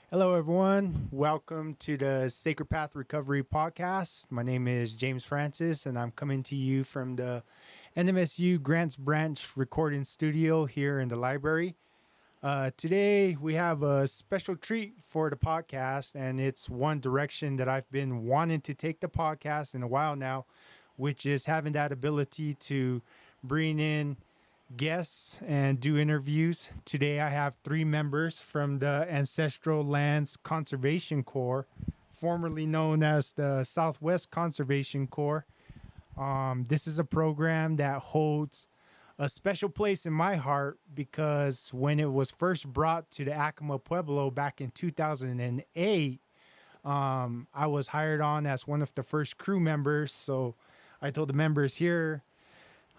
Hello, everyone. Welcome to the Sacred Path Recovery Podcast. My name is James Francis, and I'm coming to you from the NMSU Grants Branch recording studio here in the library. Today, we have a special treat for the podcast, and it's one direction that I've been wanting to take the podcast in a while now, which is having that ability to bring in guests and do interviews. Today, I have three members from the Ancestral Lands Conservation Corps, formerly known as the Southwest Conservation Corps. This is a program that holds a special place in my heart because when it was first brought to the Acoma Pueblo back in 2008, I was hired on as one of the first crew members. So I told the members here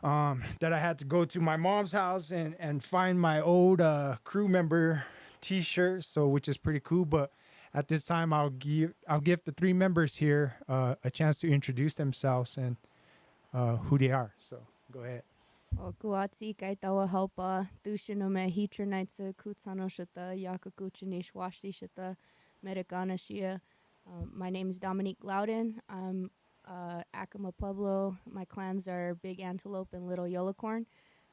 that I had to go to my mom's house and find my old crew member T-shirt, so which is pretty cool. But at this time, I'll give the three members here a chance to introduce themselves and who they are. So go ahead. O kuatsi kai tawa haupa tushinu me hitrinaitsa kutsano shita yakakuchinish washti shita medicana shia. My name is Dominique Loudon. I'm Acoma Pueblo. My clans are Big Antelope and Little Yellowcorn.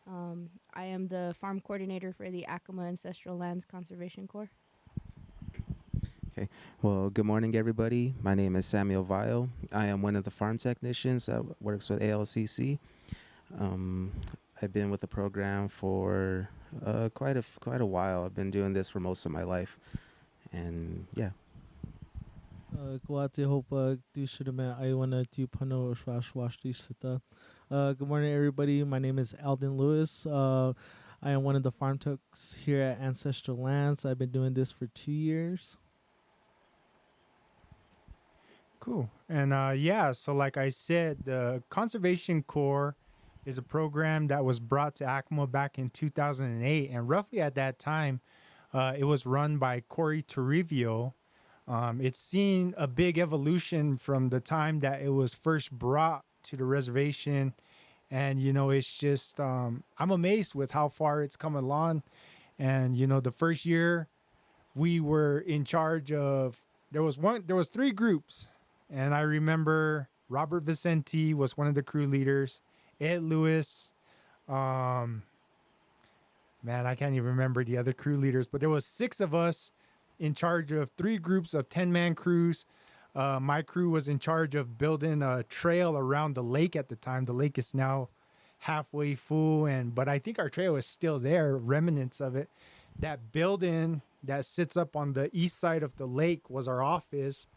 I am the farm coordinator for the Acoma Ancestral Lands Conservation Corps. Okay. Well, good morning, everybody. My name is Samuel Vile. I am one of the farm technicians that works with ALCC. I've been with the program for quite a while. I've been doing this for most of my life, and yeah. Kuate hopa tushirame aiwana tupano shwashwashti sita. Good morning, everybody. My name is Alden Lewis. I am one of the farm techs here at Ancestral Lands. I've been doing this for 2 years. Cool. And so like I said, the Conservation Corps is a program that was brought to Acoma back in 2008. And roughly at that time, it was run by Corey Torrivio. It's seen a big evolution from the time that it was first brought to the reservation. And, it's just, I'm amazed with how far it's come along. And, the first year we were in charge of, there was three groups. And I remember Robert Vicente was one of the crew leaders. Ed Lewis, man, I can't even remember the other crew leaders, but there was 6 of us in charge of 3 groups of 10-man crews. My crew was in charge of building a trail around the lake at the time. The lake is now halfway full, but I think our trail is still there, remnants of it. That building that sits up on the east side of the lake was our office.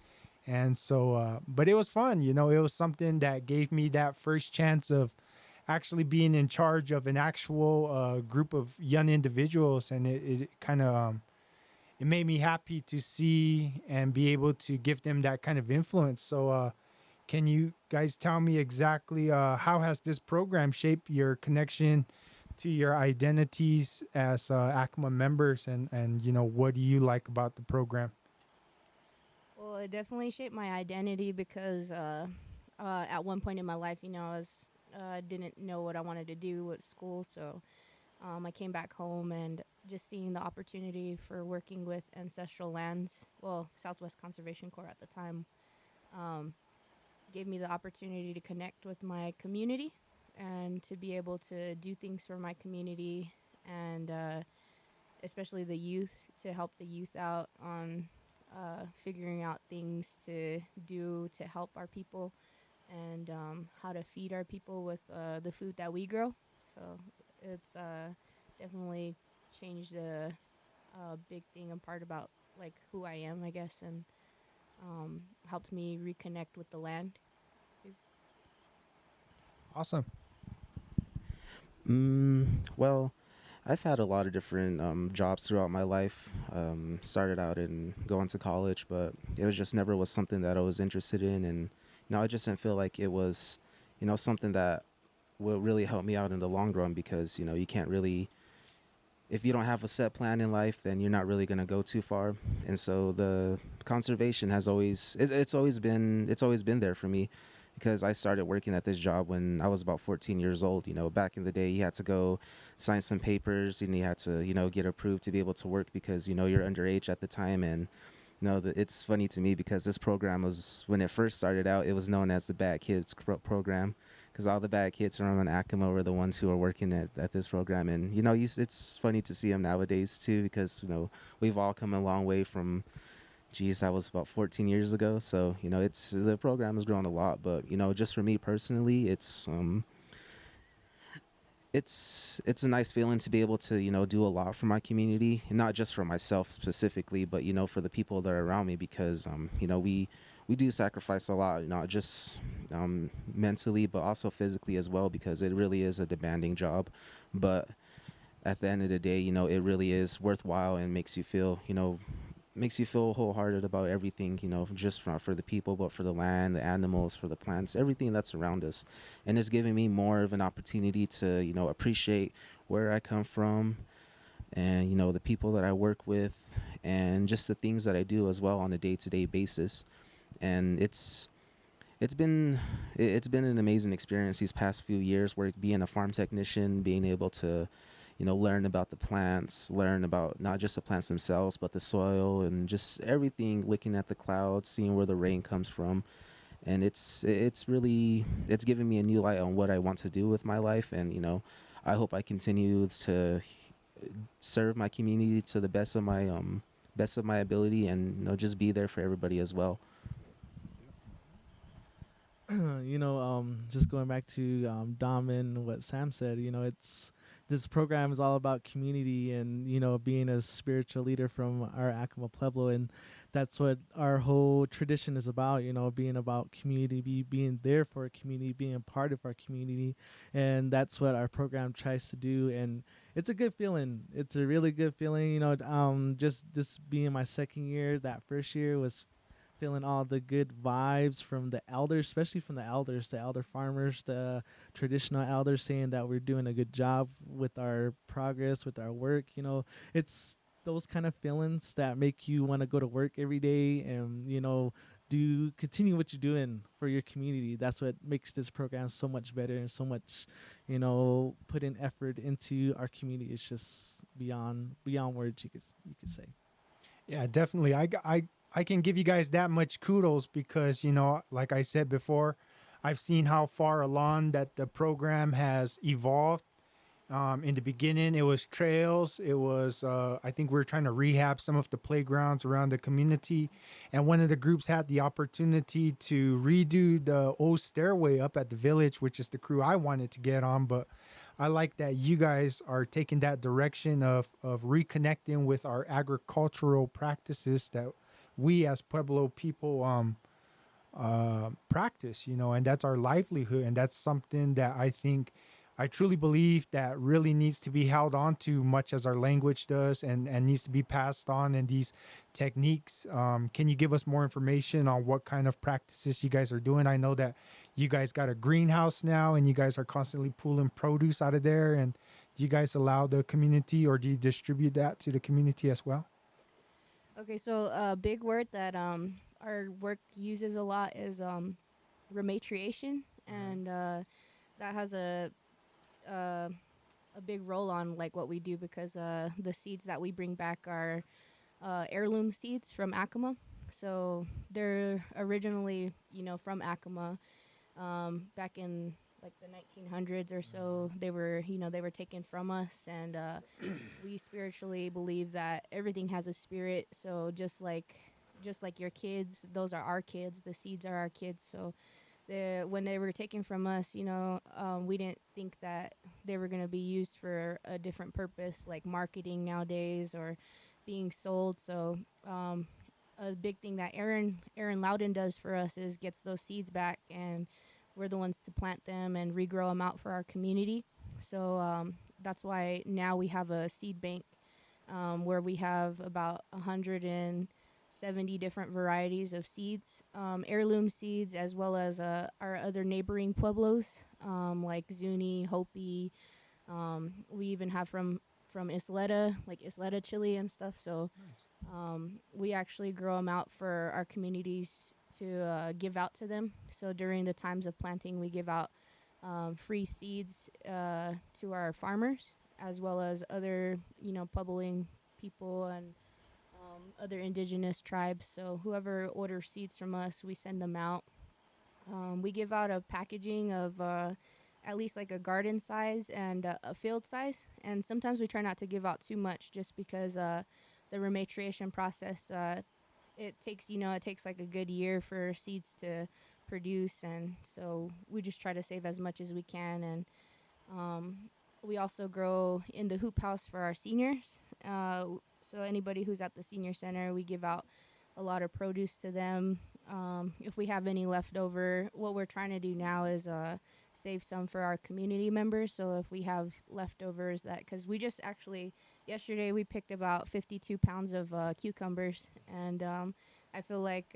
And so, but it was fun, it was something that gave me that first chance of actually being in charge of an actual group of young individuals. And it kind of, it made me happy to see and be able to give them that kind of influence. So, can you guys tell me exactly how has this program shaped your connection to your identities as Acoma members, and what do you like about the program? Well, it definitely shaped my identity because at one point in my life, I didn't know what I wanted to do at school, so I came back home and just seeing the opportunity for working with Ancestral Lands, Southwest Conservation Corps at the time, gave me the opportunity to connect with my community and to be able to do things for my community and especially the youth, to help the youth out on figuring out things to do to help our people and how to feed our people with the food that we grow. So it's definitely changed a big thing and part about like who I am, I guess, and helped me reconnect with the land. Awesome. Well, I've had a lot of different jobs throughout my life. Started out in going to college, but it was just never was something that I was interested in, and I just didn't feel like it was, something that will really help me out in the long run because you can't really, if you don't have a set plan in life, then you're not really going to go too far. And so the conservation has always it's always been there for me. because I started working at this job when I was about 14 years old. You know, back in the day, you had to go sign some papers and you had to, get approved to be able to work because, you're underage at the time. And, it's funny to me because this program was, when it first started out, it was known as the Bad Kids Program, because all the bad kids from Acoma were the ones who were working at this program. And, it's funny to see them nowadays too, because, we've all come a long way from, geez, that was about 14 years ago. So, it's, the program has grown a lot, but, just for me personally, it's a nice feeling to be able to, do a lot for my community, and not just for myself specifically, but, for the people that are around me, because, we do sacrifice a lot, not just mentally, but also physically as well, because it really is a demanding job. But at the end of the day, it really is worthwhile and makes you feel wholehearted about everything, just for the people, but for the land, the animals, for the plants, everything that's around us. And it's giving me more of an opportunity to, appreciate where I come from, and, the people that I work with, and just the things that I do as well on a day-to-day basis. And it's been it's been an amazing experience these past few years, work being a farm technician, being able to, learn about the plants, learn about not just the plants themselves, but the soil and just everything, looking at the clouds, seeing where the rain comes from. And it's given me a new light on what I want to do with my life. And, I hope I continue to serve my community to the best of my ability, and, just be there for everybody as well. Just going back to Dom and what Sam said, it's this program is all about community and being a spiritual leader from our Acoma Pueblo, and that's what our whole tradition is about. Being about community, being there for a community, being a part of our community, and that's what our program tries to do. And it's a good feeling. It's a really good feeling. Just this being my second year, that first year was feeling all the good vibes from the elders, especially from the elder farmers, the traditional elders, saying that we're doing a good job with our progress, with our work. It's those kind of feelings that make you want to go to work every day and, do continue what you're doing for your community. That's what makes this program so much better and so much, put in effort into our community. It's just beyond words, you could say. Yeah, definitely. I can give you guys that much kudos because, like I said before, I've seen how far along that the program has evolved. In the beginning, it was trails. It was, I think we were trying to rehab some of the playgrounds around the community. And one of the groups had the opportunity to redo the old stairway up at the village, which is the crew I wanted to get on. But I like that you guys are taking that direction of reconnecting with our agricultural practices that we as Pueblo people practice, and that's our livelihood. And that's something that I truly believe that really needs to be held on to much as our language does, and needs to be passed on. And these techniques, can you give us more information on what kind of practices you guys are doing? I know that you guys got a greenhouse now and you guys are constantly pulling produce out of there. And do you guys allow the community, or do you distribute that to the community as well? Okay, so a big word that our work uses a lot is rematriation, and that has uh, a big role on like what we do, because the seeds that we bring back are heirloom seeds from Acoma. So they're originally, from Acoma. Back in like the 1900s or so, they were taken from us, and we spiritually believe that everything has a spirit. So just like your kids, those are our kids. The seeds are our kids. So when they were taken from us, we didn't think that they were going to be used for a different purpose, like marketing nowadays or being sold. So a big thing that Aaron Loudon does for us is gets those seeds back, and we're the ones to plant them and regrow them out for our community. So that's why now we have a seed bank, where we have about 170 different varieties of seeds, heirloom seeds, as well as our other neighboring pueblos, like Zuni, Hopi. We even have from Isleta, like Isleta chili and stuff. So we actually grow them out for our communities to give out to them. So during the times of planting, we give out free seeds to our farmers, as well as other, Puebloing people and other indigenous tribes. So whoever orders seeds from us, we send them out. We give out a packaging of at least like a garden size and a field size. And sometimes we try not to give out too much just because the rematriation process, it takes like a good year for seeds to produce. And so we just try to save as much as we can. And um, we also grow in the hoop house for our seniors. So anybody who's at the senior center, we give out a lot of produce to them. If we have any left over, what we're trying to do now is save some for our community members. So if we have leftovers, that because we just actually yesterday we picked about 52 pounds of cucumbers, and I feel like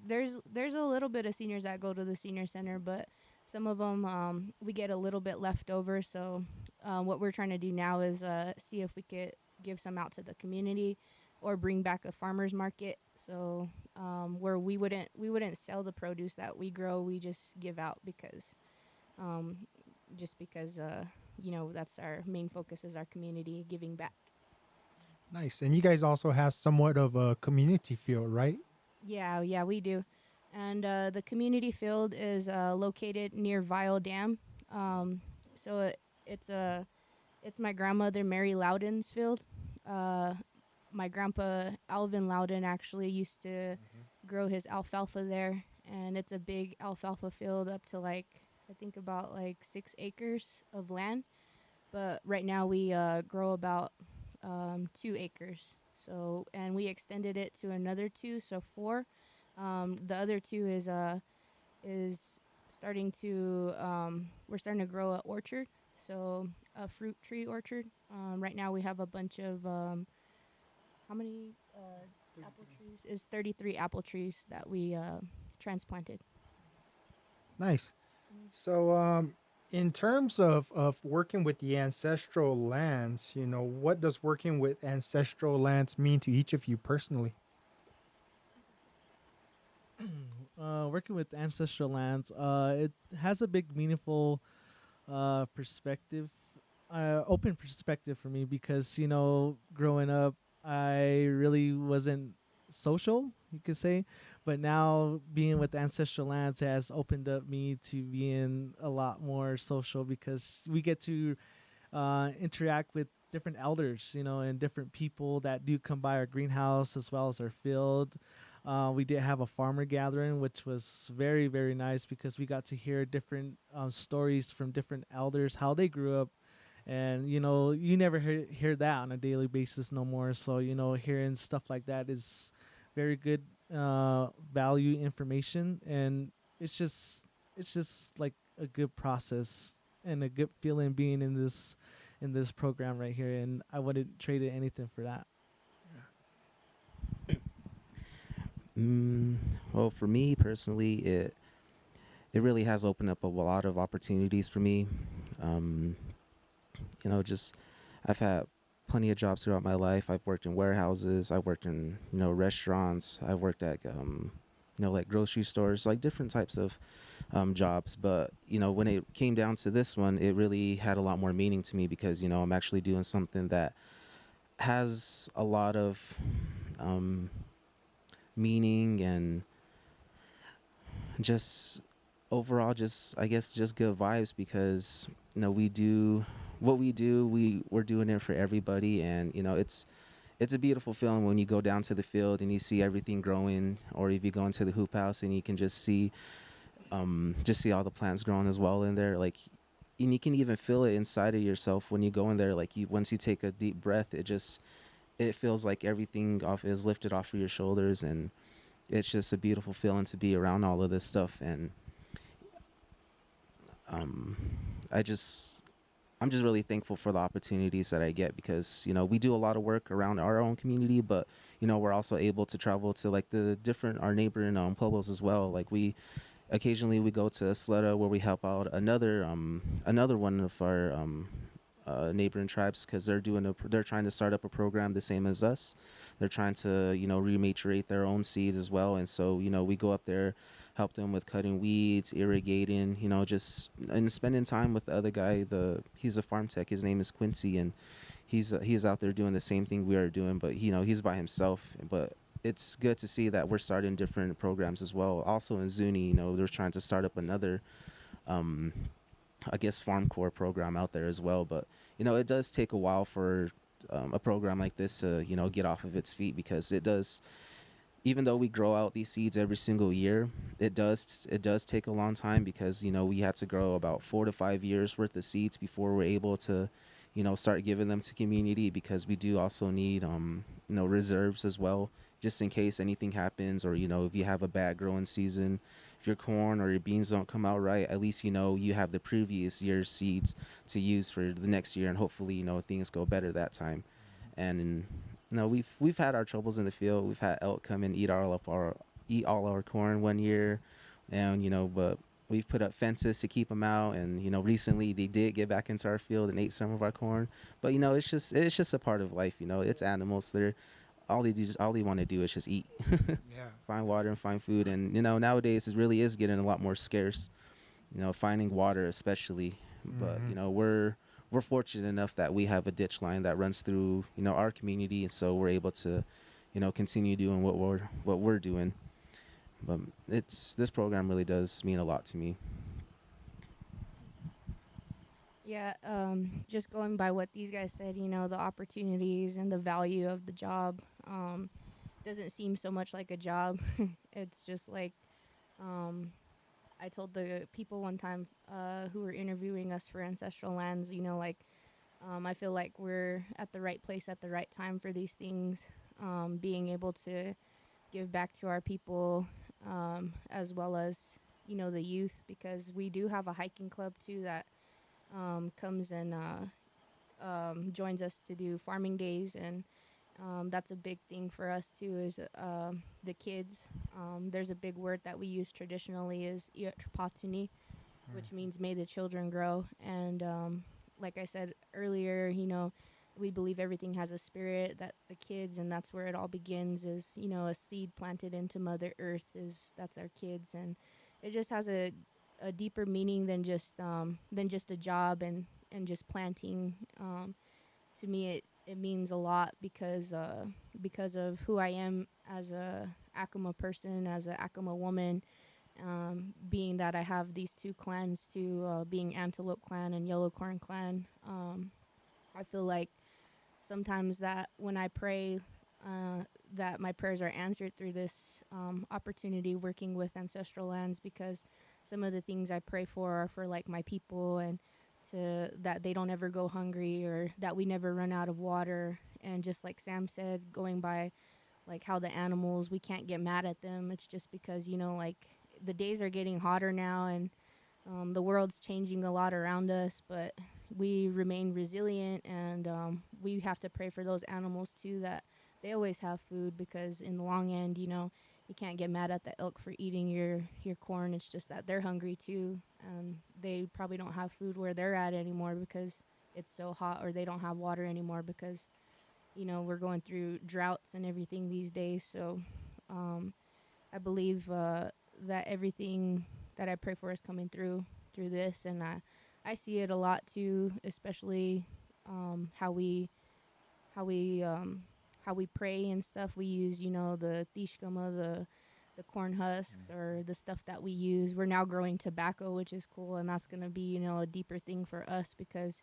there's a little bit of seniors that go to the senior center, but some of them we get a little bit left over. So what we're trying to do now is see if we could give some out to the community or bring back a farmer's market. So where we wouldn't sell the produce that we grow, we just give out because um, that's our main focus is our community giving back. Nice. And you guys also have somewhat of a community feel, right? Yeah, we do. And the community field is located near Vial Dam. So it's my grandmother Mary Loudon's field. Uh, my grandpa Alvin Loudon actually used to grow his alfalfa there, and it's a big alfalfa field up to like I think about like 6 acres of land. But right now we grow about 2 acres. So and we extended it to another two, so four. The other two is starting to we're starting to grow an orchard, so a fruit tree orchard. Right now we have a bunch of how many apple trees? Is 33 apple trees that we transplanted. Nice. So, in terms of working with the ancestral lands, what does working with ancestral lands mean to each of you personally? Working with ancestral lands, it has a big, meaningful perspective, open perspective for me because growing up, I really wasn't social, you could say, but now being with ancestral lands has opened up me to being a lot more social because we get to interact with different elders, and different people that do come by our greenhouse as well as our field. We did have a farmer gathering, which was very, very nice because we got to hear different stories from different elders, how they grew up. And, you never hear that on a daily basis no more. So, hearing stuff like that is very good value information. And it's just like a good process and a good feeling being in this program right here. And I wouldn't trade it anything for that. Well, for me personally, it really has opened up a lot of opportunities for me. Just I've had plenty of jobs throughout my life. I've worked in warehouses. I've worked in restaurants. I've worked at like grocery stores, like different types of jobs. But when it came down to this one, it really had a lot more meaning to me because I'm actually doing something that has a lot of meaning and just overall just I guess just good vibes because we do what we do, we're doing it for everybody. And it's a beautiful feeling when you go down to the field and you see everything growing, or if you go into the hoop house and you can just see all the plants growing as well in there, like, and you can even feel it inside of yourself when you go in there. Like, once you take a deep breath, it feels like everything off is lifted off of your shoulders, and it's just a beautiful feeling to be around all of this stuff. And I'm just really thankful for the opportunities that I get because we do a lot of work around our own community, but we're also able to travel to like our neighboring pueblos as well. Like, we occasionally go to Sleta where we help out another one of our neighboring tribes because they're trying to start up a program the same as us, they're trying to, rematriate their own seeds as well. And so, we go up there, help them with cutting weeds, irrigating, just and spending time with the other guy. He's a farm tech. His name is Quincy, and he's out there doing the same thing we are doing, but he's by himself. But it's good to see that we're starting different programs as well. Also in Zuni, they're trying to start up another, um, I guess, farm core program out there as well. But it does take a while for a program like this to get off of its feet, because it does. Even though we grow out these seeds every single year, it does take a long time, because we have to grow about 4 to 5 years worth of seeds before we're able to start giving them to community, because we do also need reserves as well, just in case anything happens, or if you have a bad growing season, if your corn or your beans don't come out right, at least you have the previous year's seeds to use for the next year, and hopefully things go better that time. And no, we've had our troubles in the field. We've had elk come and eat all our corn one year, and but we've put up fences to keep them out. And recently they did get back into our field and ate some of our corn. But it's just a part of life. It's animals. All they want to do is just eat, Yeah. find water and find food. And nowadays it really is getting a lot more scarce. Finding water especially. But Hmm. we're fortunate enough that we have a ditch line that runs through our community, and so we're able to continue doing what we're doing. But this program really does mean a lot to me. Yeah, just going by what these guys said, the opportunities and the value of the job doesn't seem so much like a job. It's just like, um, I told the people one time who were interviewing us for Ancestral Lands, like, I feel like we're at the right place at the right time for these things, being able to give back to our people, as well as, the youth, because we do have a hiking club too that comes and joins us to do farming days. And that's a big thing for us too, is the kids. There's a big word that we use traditionally is iotropatuni, which means may the children grow. And like I said earlier, we believe everything has a spirit, that the kids, and that's where it all begins, is a seed planted into Mother Earth, that's our kids. And it just has a deeper meaning than just a job and just planting. To me, it means a lot because of who I am as a Acoma person, as a Acoma woman, being that I have these two clans too, being Antelope Clan and Yellow Corn Clan. I feel like sometimes that when I pray, that my prayers are answered through this opportunity working with Ancestral Lands, because some of the things I pray for are for like my people, and to that they don't ever go hungry, or that we never run out of water. And just like Sam said, going by like how the animals, we can't get mad at them. It's just because like the days are getting hotter now, and the world's changing a lot around us, but we remain resilient. And we have to pray for those animals too, that they always have food, because in the long end, you can't get mad at the elk for eating your corn. It's just that they're hungry too, and they probably don't have food where they're at anymore because it's so hot, or they don't have water anymore because we're going through droughts and everything these days. So um, I believe that everything that I pray for is coming through this. And I see it a lot too, especially how how we um, how we pray and stuff. We use the tishkama, the corn husks, or the stuff that we use. We're now growing tobacco, which is cool, and that's gonna be a deeper thing for us, because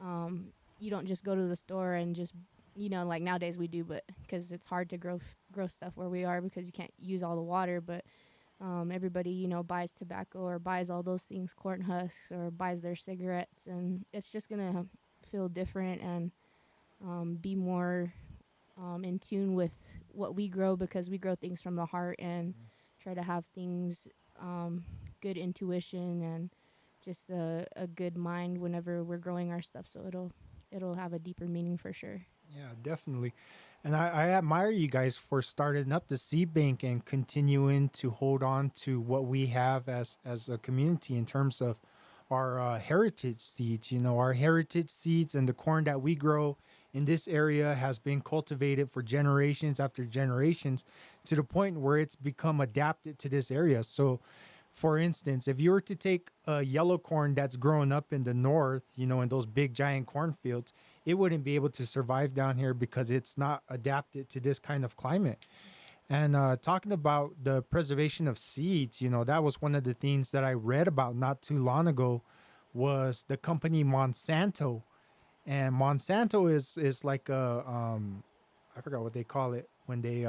um, you don't just go to the store and just like nowadays we do, but because it's hard to grow stuff where we are, because you can't use all the water. But everybody buys tobacco, or buys all those things, corn husks, or buys their cigarettes, and it's just gonna feel different, and be more in tune with what we grow, because we grow things from the heart, and try to have things, good intuition, and just a good mind whenever we're growing our stuff, so it'll have a deeper meaning for sure. Yeah, definitely. And I admire you guys for starting up the seed bank and continuing to hold on to what we have as a community in terms of our heritage seeds. Our heritage seeds and the corn that we grow in this area has been cultivated for generations after generations to the point where it's become adapted to this area. So, for instance, if you were to take a yellow corn that's growing up in the north, in those big giant cornfields, it wouldn't be able to survive down here because it's not adapted to this kind of climate. And talking about the preservation of seeds, that was one of the things that I read about not too long ago was the company Monsanto. And Monsanto is like a I forgot what they call it when they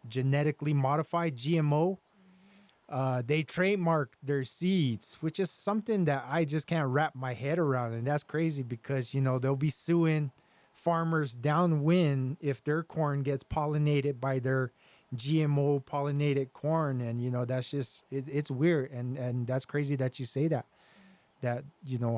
genetically modify GMO. They trademark their seeds, which is something that I just can't wrap my head around, and that's crazy because they'll be suing farmers downwind if their corn gets pollinated by their GMO pollinated corn, and that's just it's weird, and that's crazy that you say that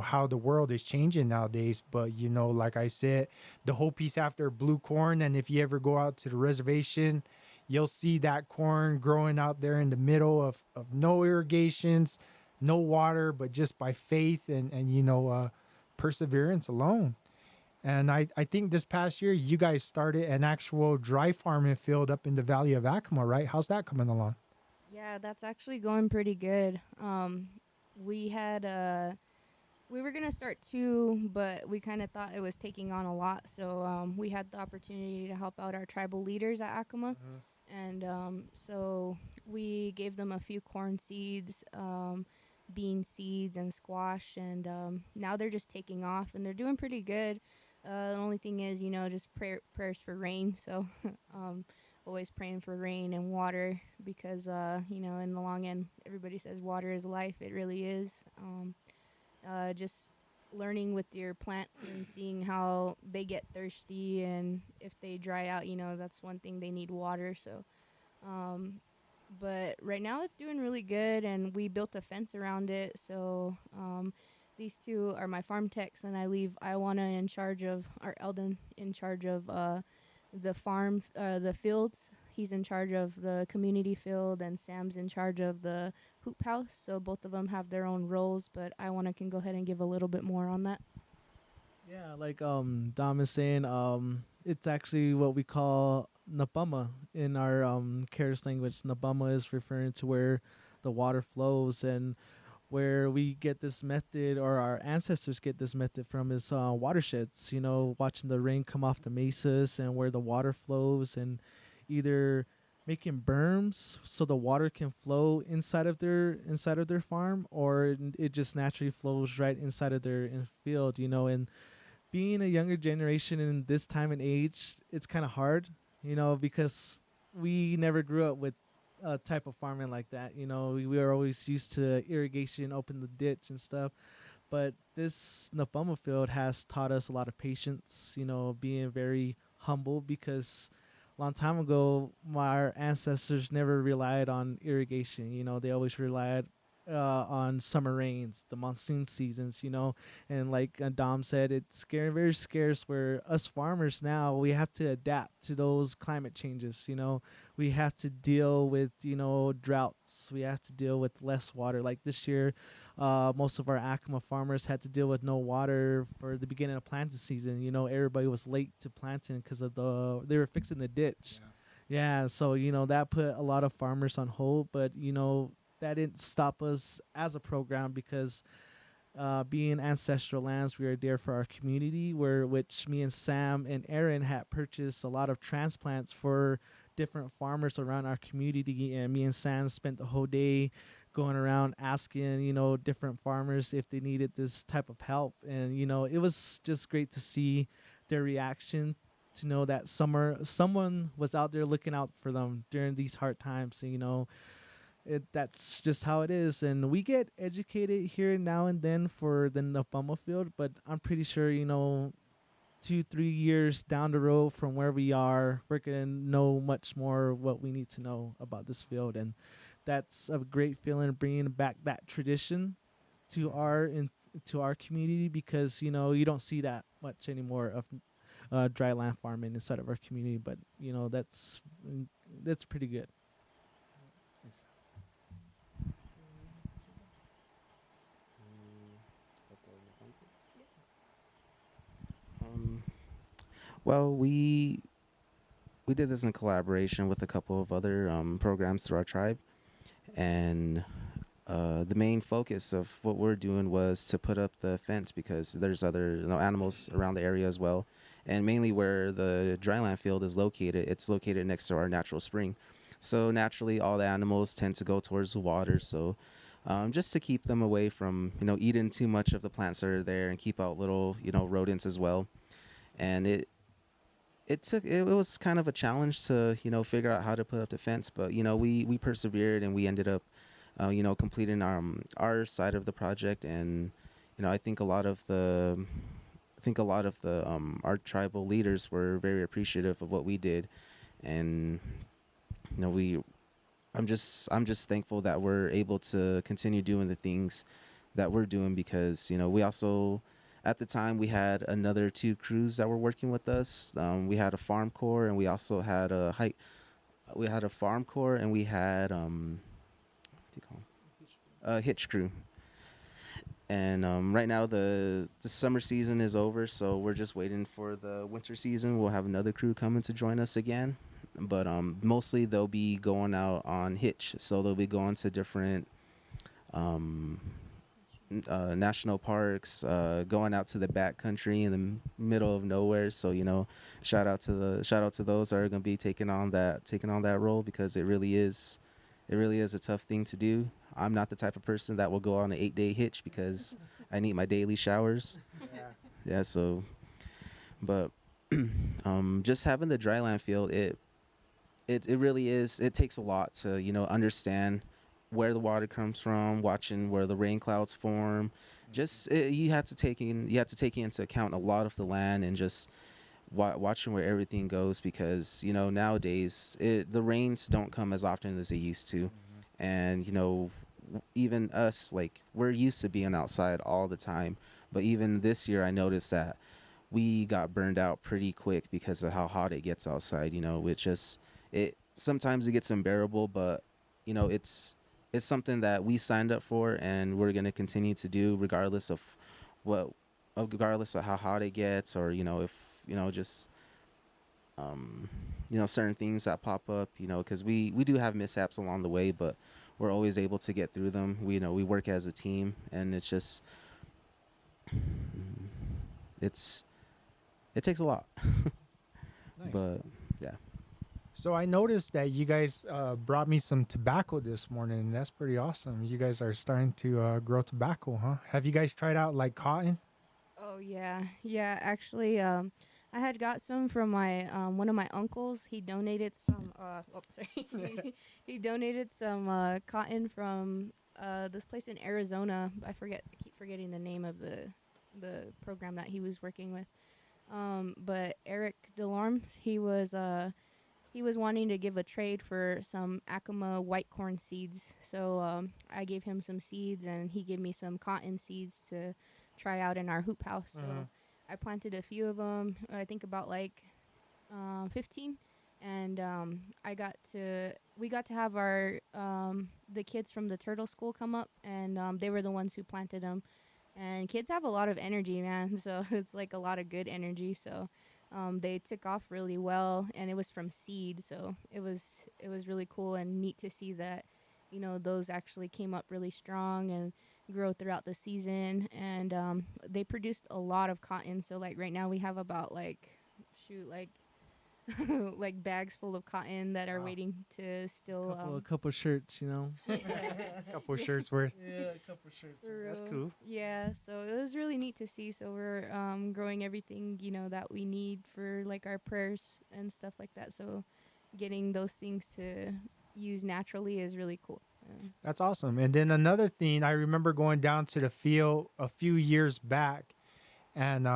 how the world is changing nowadays. But like I said, the whole piece after blue corn, and if you ever go out to the reservation, you'll see that corn growing out there in the middle of no irrigations, no water, but just by faith and perseverance alone. And I think this past year you guys started an actual dry farming field up in the valley of Acoma, right? How's that coming along? Yeah, that's actually going pretty good. We had we were gonna start two, but we kind of thought it was taking on a lot. So we had the opportunity to help out our tribal leaders at Acoma, and so we gave them a few corn seeds, bean seeds, and squash, and now they're just taking off, and they're doing pretty good. The only thing is, just prayers for rain. So always praying for rain and water because, in the long end, everybody says water is life. It really is. Just learning with your plants and seeing how they get thirsty, and if they dry out, that's one thing, they need water. So but right now it's doing really good, and we built a fence around it. So these two are my farm techs, and I leave Iwana in charge of, or Eldon in charge of the farm, the fields. He's in charge of the community field, and Sam's in charge of the hoop house. So both of them have their own roles, but Iwana can go ahead and give a little bit more on that. Yeah, like Dom is saying, it's actually what we call Napama in our Keres language. Napama is referring to where the water flows, and where we get this method, or our ancestors get this method from, is watersheds. Watching the rain come off the mesas and where the water flows, and either making berms so the water can flow inside of their farm, or it just naturally flows right inside of their field. And being a younger generation in this time and age, it's kind of hard, because we never grew up with a type of farming like that. We were always used to irrigation, open the ditch and stuff. But this Napama field has taught us a lot of patience, being very humble, because a long time ago, our ancestors never relied on irrigation. They always relied on summer rains, the monsoon seasons, and like Dom said, it's very scarce. Where us farmers now, we have to adapt to those climate changes. We have to deal with droughts. We have to deal with less water. Like this year, most of our Acoma farmers had to deal with no water for the beginning of planting season. Everybody was late to planting because of they were fixing the ditch. Yeah, so that put a lot of farmers on hold, but that didn't stop us as a program, because being Ancestral Lands, we are there for our community, which me and Sam and Aaron had purchased a lot of transplants for different farmers around our community, and me and Sam spent the whole day going around asking different farmers if they needed this type of help. And it was just great to see their reaction, to know that someone was out there looking out for them during these hard times. And, that's just how it is. And we get educated here now and then for the Napama field, but I'm pretty sure 2-3 years down the road from where we are, we're gonna know much more what we need to know about this field. And that's a great feeling, bringing back that tradition to our community, because you don't see that much anymore of dry land farming inside of our community. But that's pretty good. Well, we did this in collaboration with a couple of other programs through our tribe, and the main focus of what we're doing was to put up the fence because there's other animals around the area as well, and mainly where the dryland field is located, it's located next to our natural spring, so naturally all the animals tend to go towards the water. So just to keep them away from eating too much of the plants that are there and keep out little rodents as well. And it was kind of a challenge to figure out how to put up the fence, but we persevered and we ended up completing our side of the project. And I think a lot of the our tribal leaders were very appreciative of what we did. And we I'm just thankful that we're able to continue doing the things that we're doing, because we also, at the time, we had another two crews that were working with us. We had a farm corps, and we also had a hike. We had a farm corps, and we had what do you call 'em? A hitch crew. And right now the summer season is over, so we're just waiting for the winter season. We'll have another crew coming to join us again, but mostly they'll be going out on Hitch, so they'll be going to different um, national parks, going out to the back country in the middle of nowhere. So shout out to those that are going to be taking on that role, because it really is a tough thing to do. I'm not the type of person that will go on an 8-day hitch because I need my daily showers. Yeah. Yeah, so but just having the dryland field, it really is. It takes a lot to understand where the water comes from, watching where the rain clouds form. You have to take into account a lot of the land, and just watching where everything goes, because nowadays the rains don't come as often as they used to. And even us, like, we're used to being outside all the time, but even this year I noticed that we got burned out pretty quick because of how hot it gets outside. Which just it sometimes it gets unbearable, but it's something that we signed up for, and we're going to continue to do what regardless of how hot it gets, or if just certain things that pop up, because we do have mishaps along the way, but we're always able to get through them. We work as a team, and it's just it's it takes a lot. Nice. But yeah. So I noticed that you guys brought me some tobacco this morning, and that's pretty awesome. You guys are starting to grow tobacco, huh? Have you guys tried out like cotton? Oh yeah, yeah. Actually, I had got some from my one of my uncles. He donated some. Oh, sorry. He donated some cotton from this place in Arizona. I forget. I keep forgetting the name of the program that he was working with. But Eric Delorme, he was wanting to give a trade for some Acoma white corn seeds. So I gave him some seeds, and he gave me some cotton seeds to try out in our hoop house. So I planted a few of them. I think about like 15, and we got to have our the kids from the turtle school come up, and they were the ones who planted them. And kids have a lot of energy, man. So it's like a lot of good energy. So they took off really well, and it was from seed. So it was really cool and neat to see that, those actually came up really strong and grow throughout the season. And they produced a lot of cotton. So like right now we have about like shoot like like bags full of cotton that are Wow. waiting to still A couple shirts, yeah. Couple shirts worth. Yeah, a couple shirts. For That's real. cool. Yeah, so it was really neat to see. So we're growing everything, that we need for like our prayers and stuff like that. So getting those things to use naturally is really cool. That's awesome. And then another thing, I remember going down to the field a few years back, and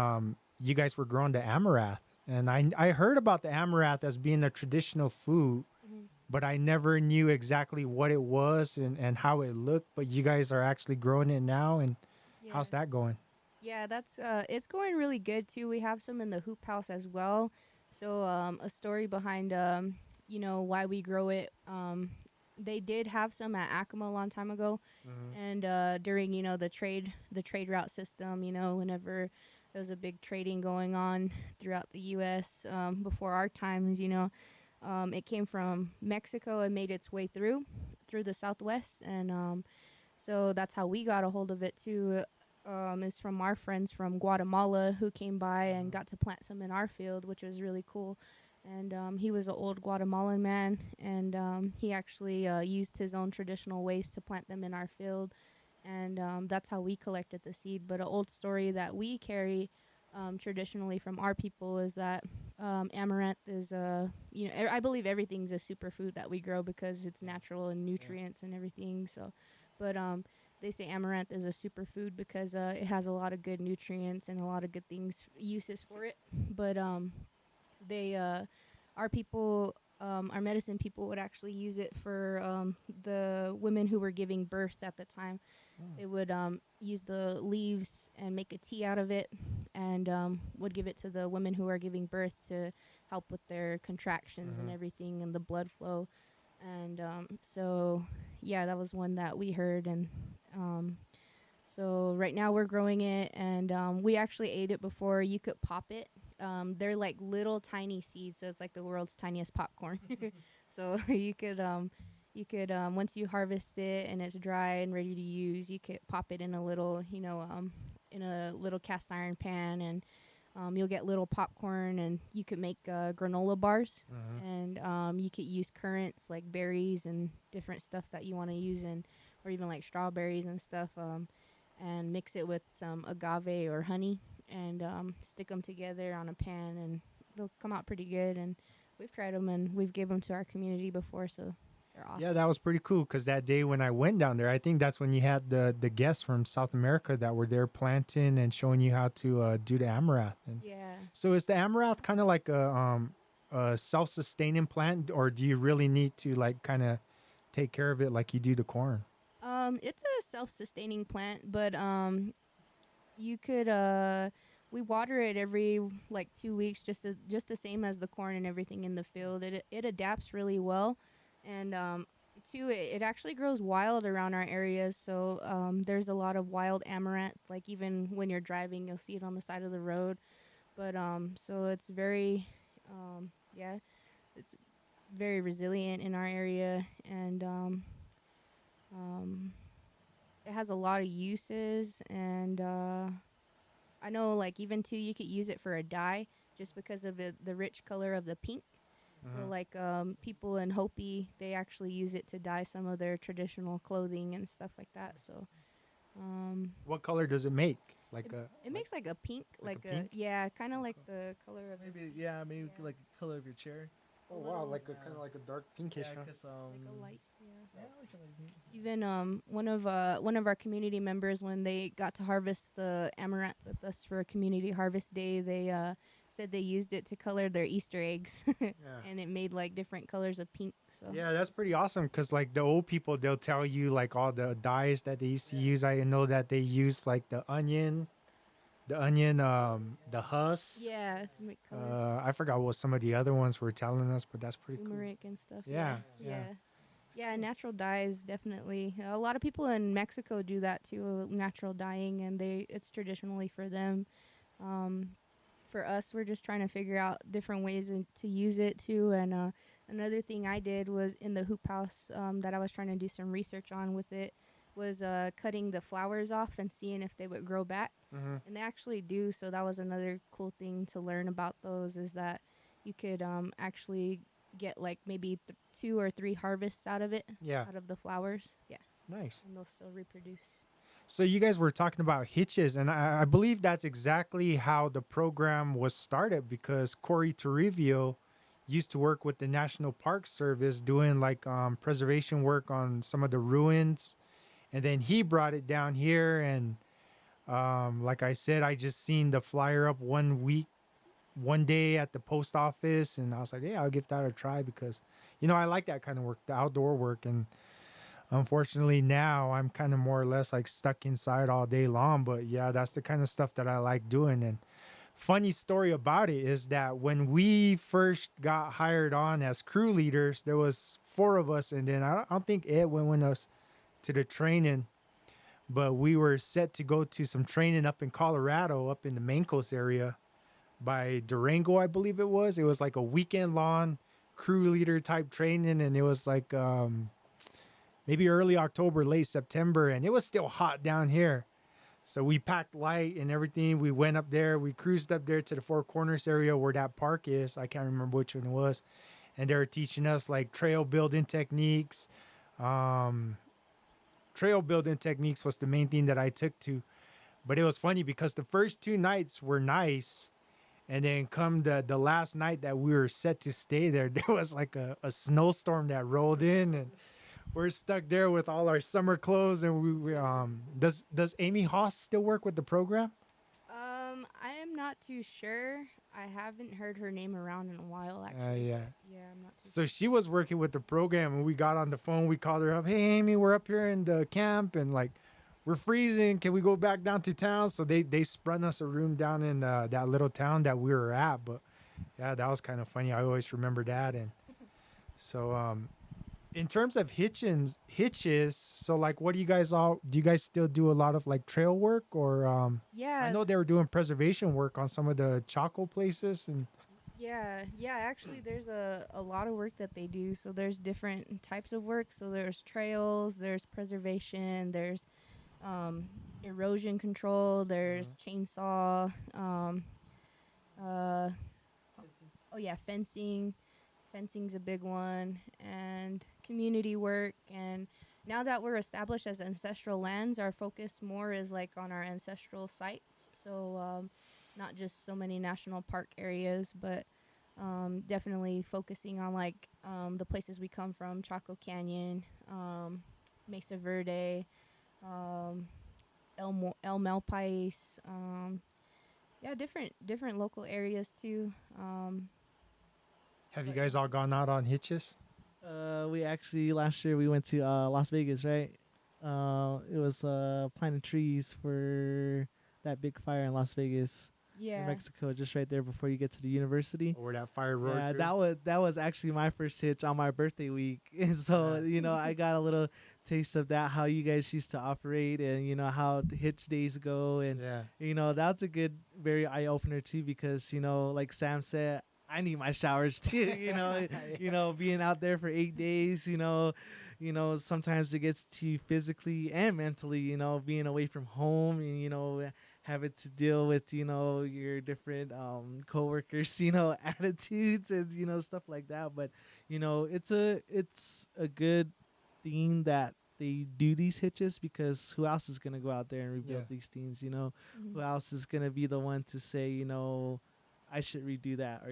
you guys were growing the amaranth. And I heard about the amaranth as being a traditional food, Mhm. but I never knew exactly what it was and how it looked. But you guys are actually growing it now, and Yeah. how's that going? Yeah, that's it's going really good too. We have some in the hoop house as well. So a story behind why we grow it. They did have some at Acoma a long time ago, and during the trade route system, whenever there was a big trading going on throughout the U.S. Before our times. It came from Mexico and made its way through the Southwest, and so that's how we got a hold of it too. Is from our friends from Guatemala who came by and got to plant some in our field, which was really cool. And he was an old Guatemalan man, and he actually used his own traditional ways to plant them in our field, and that's how we collected the seed. But an old story that we carry traditionally from our people is that amaranth is I believe everything's a superfood that we grow because it's natural and nutrients and everything. So, but they say amaranth is a superfood because it has a lot of good nutrients and a lot of good things uses for it. But they our people our medicine people would actually use it for the women who were giving birth at the time. They would use the leaves and make a tea out of it, and would give it to the women who are giving birth to help with their contractions and everything and the blood flow. And so yeah, that was one that we heard. And so right now we're growing it, and we actually ate it before. You could pop it. They're like little tiny seeds, so it's like the world's tiniest popcorn. So you could once you harvest it and it's dry and ready to use, you could pop it in a little in a little cast iron pan, and you'll get little popcorn, and you could make granola bars. And you could use currants like berries and different stuff that you want to use, or even like strawberries and stuff, and mix it with some agave or honey, and stick them together on a pan, and they'll come out pretty good. And we've tried them, and we've given them to our community before, so they're awesome. Yeah, that was pretty cool because that day when I went down there, I think that's when you had the guests from South America that were there planting and showing you how to do the amaranth. And Yeah. so is the amaranth kind of like a self-sustaining plant, or do you really need to like kind of take care of it like you do the corn? It's a self-sustaining plant, but you could we water it every like 2 weeks, just the same as the corn and everything in the field. It adapts really well, and too it actually grows wild around our areas. So there's a lot of wild amaranth. Like even when you're driving, you'll see it on the side of the road. But so it's very yeah, it's very resilient in our area, and um, it has a lot of uses. And I know, like, even too, you could use it for a dye just because of the rich color of the pink. So like people in Hopi, they actually use it to dye some of their traditional clothing and stuff like that. So What color does it make? Like it makes like a pink, like like a pink? yeah, kind of like the color of Maybe this, maybe Yeah. like the color of your chair. oh wow, like a Yeah. kind of like a dark pinkish. Yeah, Huh? cause like a light, yeah. yeah, like Even one of our community members, when they got to harvest the amaranth with us for a community harvest day, they said they used it to color their Easter eggs, Yeah. and it made like different colors of pink. So Yeah, that's pretty awesome because like the old people, they'll tell you like all the dyes that they used to use. I know that they use like the husk. yeah, to make color, I forgot what some of the other ones were telling us, but that's pretty cool. turmeric and stuff. Yeah, yeah, yeah. yeah. Natural dyes, definitely. A lot of people in Mexico do that too, natural dyeing, and it's traditionally for them. Um, for us, we're just trying to figure out different ways to use it too. And another thing I did was in the hoop house that I was trying to do some research on with it was cutting the flowers off and seeing if they would grow back. And they actually do. So that was another cool thing to learn about those, is that you could actually get like maybe 2 or 3 harvests out of it, Yeah. out of the flowers. Yeah, Nice. and they'll still reproduce. So you guys were talking about hitches, and I believe that's exactly how the program was started because Corey Torrevio used to work with the National Park Service doing like preservation work on some of the ruins, and then he brought it down here. And like I said, I just seen the flyer up one day at the post office, and I was like, yeah, I'll give that a try because I like that kind of work, the outdoor work. And unfortunately now I'm kind of more or less like stuck inside all day long, but yeah, that's the kind of stuff that I like doing. And funny story about it is that when we first got hired on as crew leaders, there was 4 of us, and then I don't think Ed went with us to the training, but we were set to go to some training up in Colorado, up in the Main Coast area by Durango, I believe it was. It was like a weekend long crew leader type training, and it was like maybe early October, late September, and it was still hot down here. So we packed light and everything. We went up there. We cruised up there to the Four Corners area where that park is. I can't remember which one it was. And they were teaching us like trail building techniques. Um, Trail building techniques was the main thing that I took to. But it was funny because the first 2 nights were nice. And then come the last night that we were set to stay there, there was like a snowstorm that rolled in, and we're stuck there with all our summer clothes. And does Amy Haas still work with the program? I am not too sure. I haven't heard her name around in a while, actually. Yeah. Yeah, I'm not too So she was working with the program, and we got on the phone. We called her up. Hey, Amy, we're up here in the camp, and like we're freezing. Can we go back down to town? So they sprung us a room down in that little town that we were at. But yeah, that was kind of funny. I always remember that. And so in terms of hitches, so like what do you guys still do a lot of like trail work, or Yeah. I know they were doing preservation work on some of the Chaco places, and Yeah. Actually, there's a lot of work that they do. So there's different types of work. So there's trails, there's preservation, there's erosion control, there's chainsaw, uh, oh yeah, fencing. Fencing's a big one, and community work. And now that we're established as ancestral lands, our focus more is like on our ancestral sites. So not just so many national park areas, but definitely focusing on like the places we come from: Chaco Canyon, Mesa Verde, El Malpais. Yeah, different local areas too. have you guys all gone out on hitches? We actually last year we went to Las Vegas, right? It was planting trees for that big fire in Las Vegas, Yeah. New Mexico, just right there before you get to the university. Or where that fire roared Yeah, through? that was actually my first hitch on my birthday week, and so Yeah. you know I got a little taste of that, how you guys used to operate, and you know how the hitch days go, and Yeah. you know that's a good, very eye opener too, because you know like Sam said, I need my showers too. You know being out there for 8 days, you know sometimes it gets to you physically and mentally. You know being away from home, and you know having to deal with your different coworkers attitudes and stuff like that, but it's a good thing that they do these hitches, because who else is going to go out there and rebuild Yeah. these things? Mhm. Who else is going to be the one to say I should redo that, or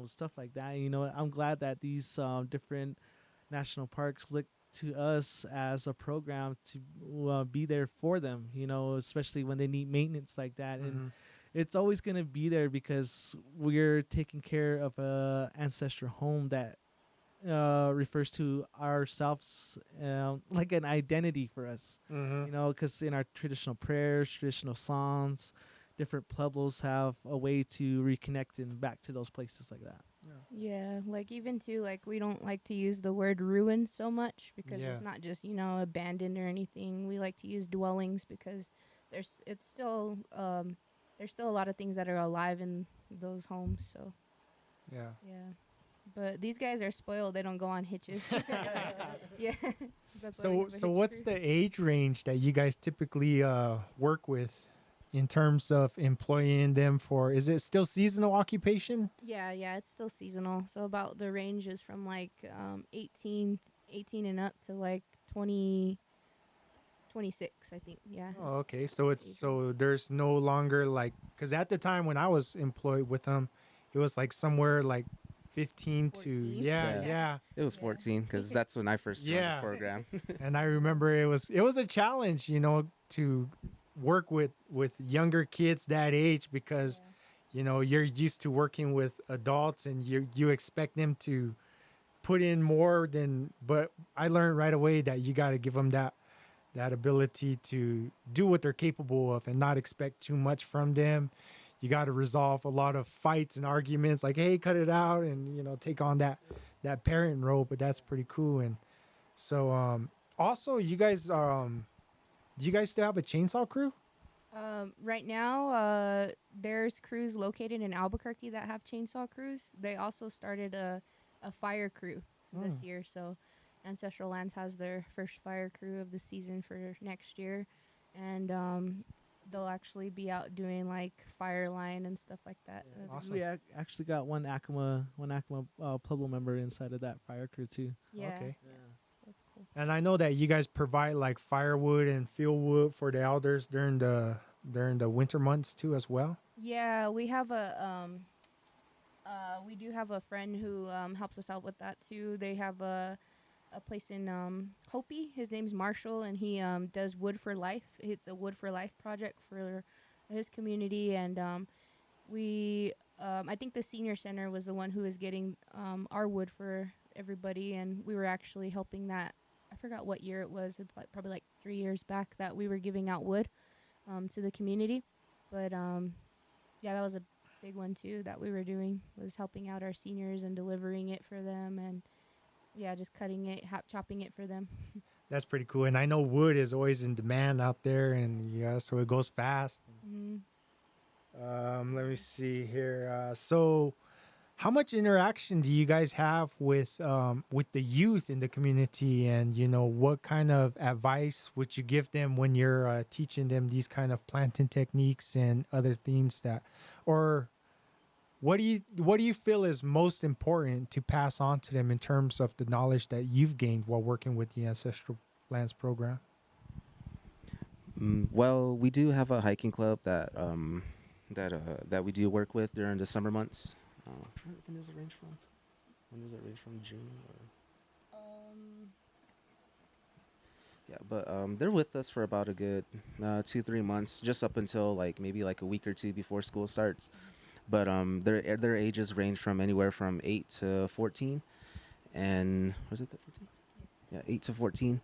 stuff like that. I'm glad that these different national parks look to us as a program to be there for them, especially when they need maintenance like that. And Mhm. it's always going to be there because we're taking care of a ancestral home that refers to ourselves, like an identity for us, Mhm. because in our traditional prayers, traditional songs, different pueblos have a way to reconnect and back to those places like that. Yeah, like even too, like we don't like to use the word ruin so much because Yeah. it's not just abandoned or anything. We like to use dwellings because it's still there's still a lot of things that are alive in those homes. So Yeah. yeah, but these guys are spoiled. They don't go on hitches. Yeah, that's why we So have a so hitch what's crew. the age range that you guys typically work with in terms of employing them for? Is it still seasonal occupation? Yeah, it's still seasonal. So about the range is from like 18 and up to like 26, I think. Yeah. Oh, okay. So it's Age range. so there's no longer like, because at the time when I was employed with them, it was like somewhere like 15 to 14? yeah, Yeah. yeah. It was Yeah. 14 because that's when I first joined this Yeah. program. And I remember it was a challenge, to work with younger kids that age, because you're used to working with adults, and you expect them to put in more than. But I learned right away that you got to give them that ability to do what they're capable of and not expect too much from them. You got to resolve a lot of fights and arguments, like, hey, cut it out, and take on that parent role. But that's pretty cool. And so also you guys Do you guys still have a chainsaw crew? Right now, there's crews located in Albuquerque that have chainsaw crews. They also started a fire crew this year. So, Ancestral Lands has their first fire crew of the season for next year, and they'll actually be out doing like fire line and stuff like that. Awesome. We actually got one Acoma Pueblo member inside of that fire crew too. Yeah. Okay. Yeah. So that's cool. And I know that you guys provide like firewood and fuel wood for the elders during the winter months too as well. Yeah, we do have a friend who helps us out with that too. They have a place in Hopi. His name's Marshall, and he does Wood for Life. It's a Wood for Life project for his community, and we I think the senior center was the one who was getting our wood for everybody, and we were actually helping that. I forgot what year it was. Probably like 3 years back that we were giving out wood to the community, but yeah, that was a big one too that we were doing, was helping out our seniors and delivering it for them, and yeah, just cutting it, chopping it for them. That's pretty cool. And I know wood is always in demand out there, and yeah, so it goes fast. Mm-hmm. Let me see here. So, how much interaction do you guys have with the youth in the community, and you know what kind of advice would you give them when you're teaching them these kind of planting techniques and other things that, or what do you feel is most important to pass on to them in terms of the knowledge that you've gained while working with the Ancestral Lands Program? Well, we do have a hiking club that we do work with during the summer months. When does it range from? When does it range from? June or? Yeah, but they're with us for about a good 2-3 months, just up until like maybe like a week or two before school starts. But their ages range from anywhere from 8 to 14, and was it the 14? Yeah, 8 to 14.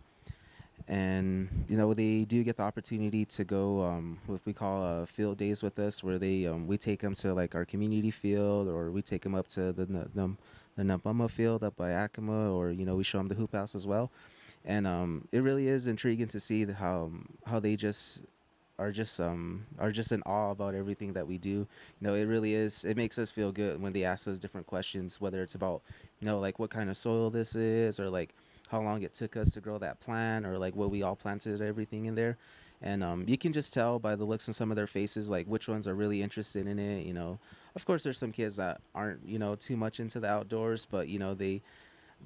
And you know they do get the opportunity to go what we call field days with us, where we take them to like our community field, or we take them up to the Nabama field up by Acoma, or you know we show them the hoop house as well. And it really is intriguing to see how they just are just in awe about everything that we do. You know, it really is. It makes us feel good when they ask us different questions, whether it's about, you know, like what kind of soil this is, or like how long it took us to grow that plant, or like what we all planted, everything in there. And you can just tell by the looks on some of their faces, like which ones are really interested in it. You know, of course, there's some kids that aren't, you know, too much into the outdoors, but you know, the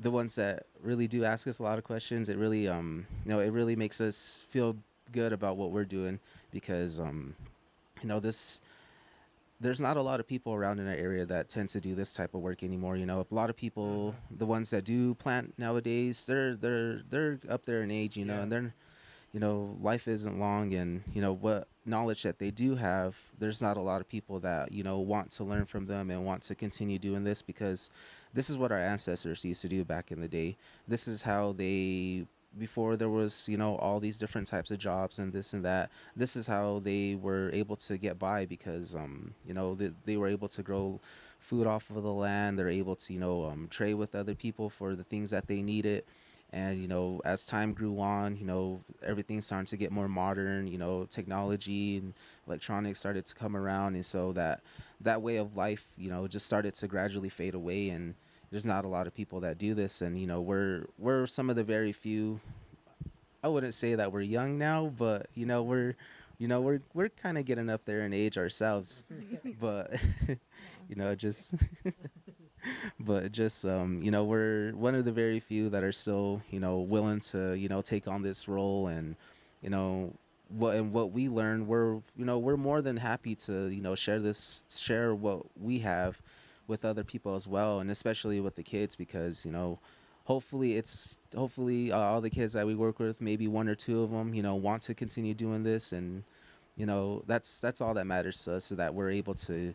ones that really do ask us a lot of questions, it really you know, it really makes us feel good about what we're doing, because you know, there's not a lot of people around in our area that tend to do this type of work anymore. You know, a lot of people, the ones that do plant nowadays, they're up there in age, you know, and they're, you know, life isn't long, and you know what knowledge that they do have, there's not a lot of people that, you know, want to learn from them and want to continue doing this, because this is what our ancestors used to do back in the day. This is how they, before there was, you know, all these different types of jobs and this and that, this is how they were able to get by, because you know, they were able to grow food off of the land. They're able to, you know, trade with other people for the things that they needed. And you know, as time grew on, you know, everything started to get more modern. You know, technology and electronics started to come around, and so that way of life, you know, just started to gradually fade away. And there's not a lot of people that do this. And you know, we're some of the very few. I wouldn't say that we're young now, but you know, we're kind of getting up there in age ourselves. But you know, just but just you know, we're one of the very few that are still, you know, willing to, you know, take on this role. And you know, what we learn, we're, you know, we're more than happy to, you know, share what we have with other people as well, and especially with the kids, because you know, hopefully all the kids that we work with, maybe one or two of them, you know, want to continue doing this. And you know, that's all that matters to us, so that we're able to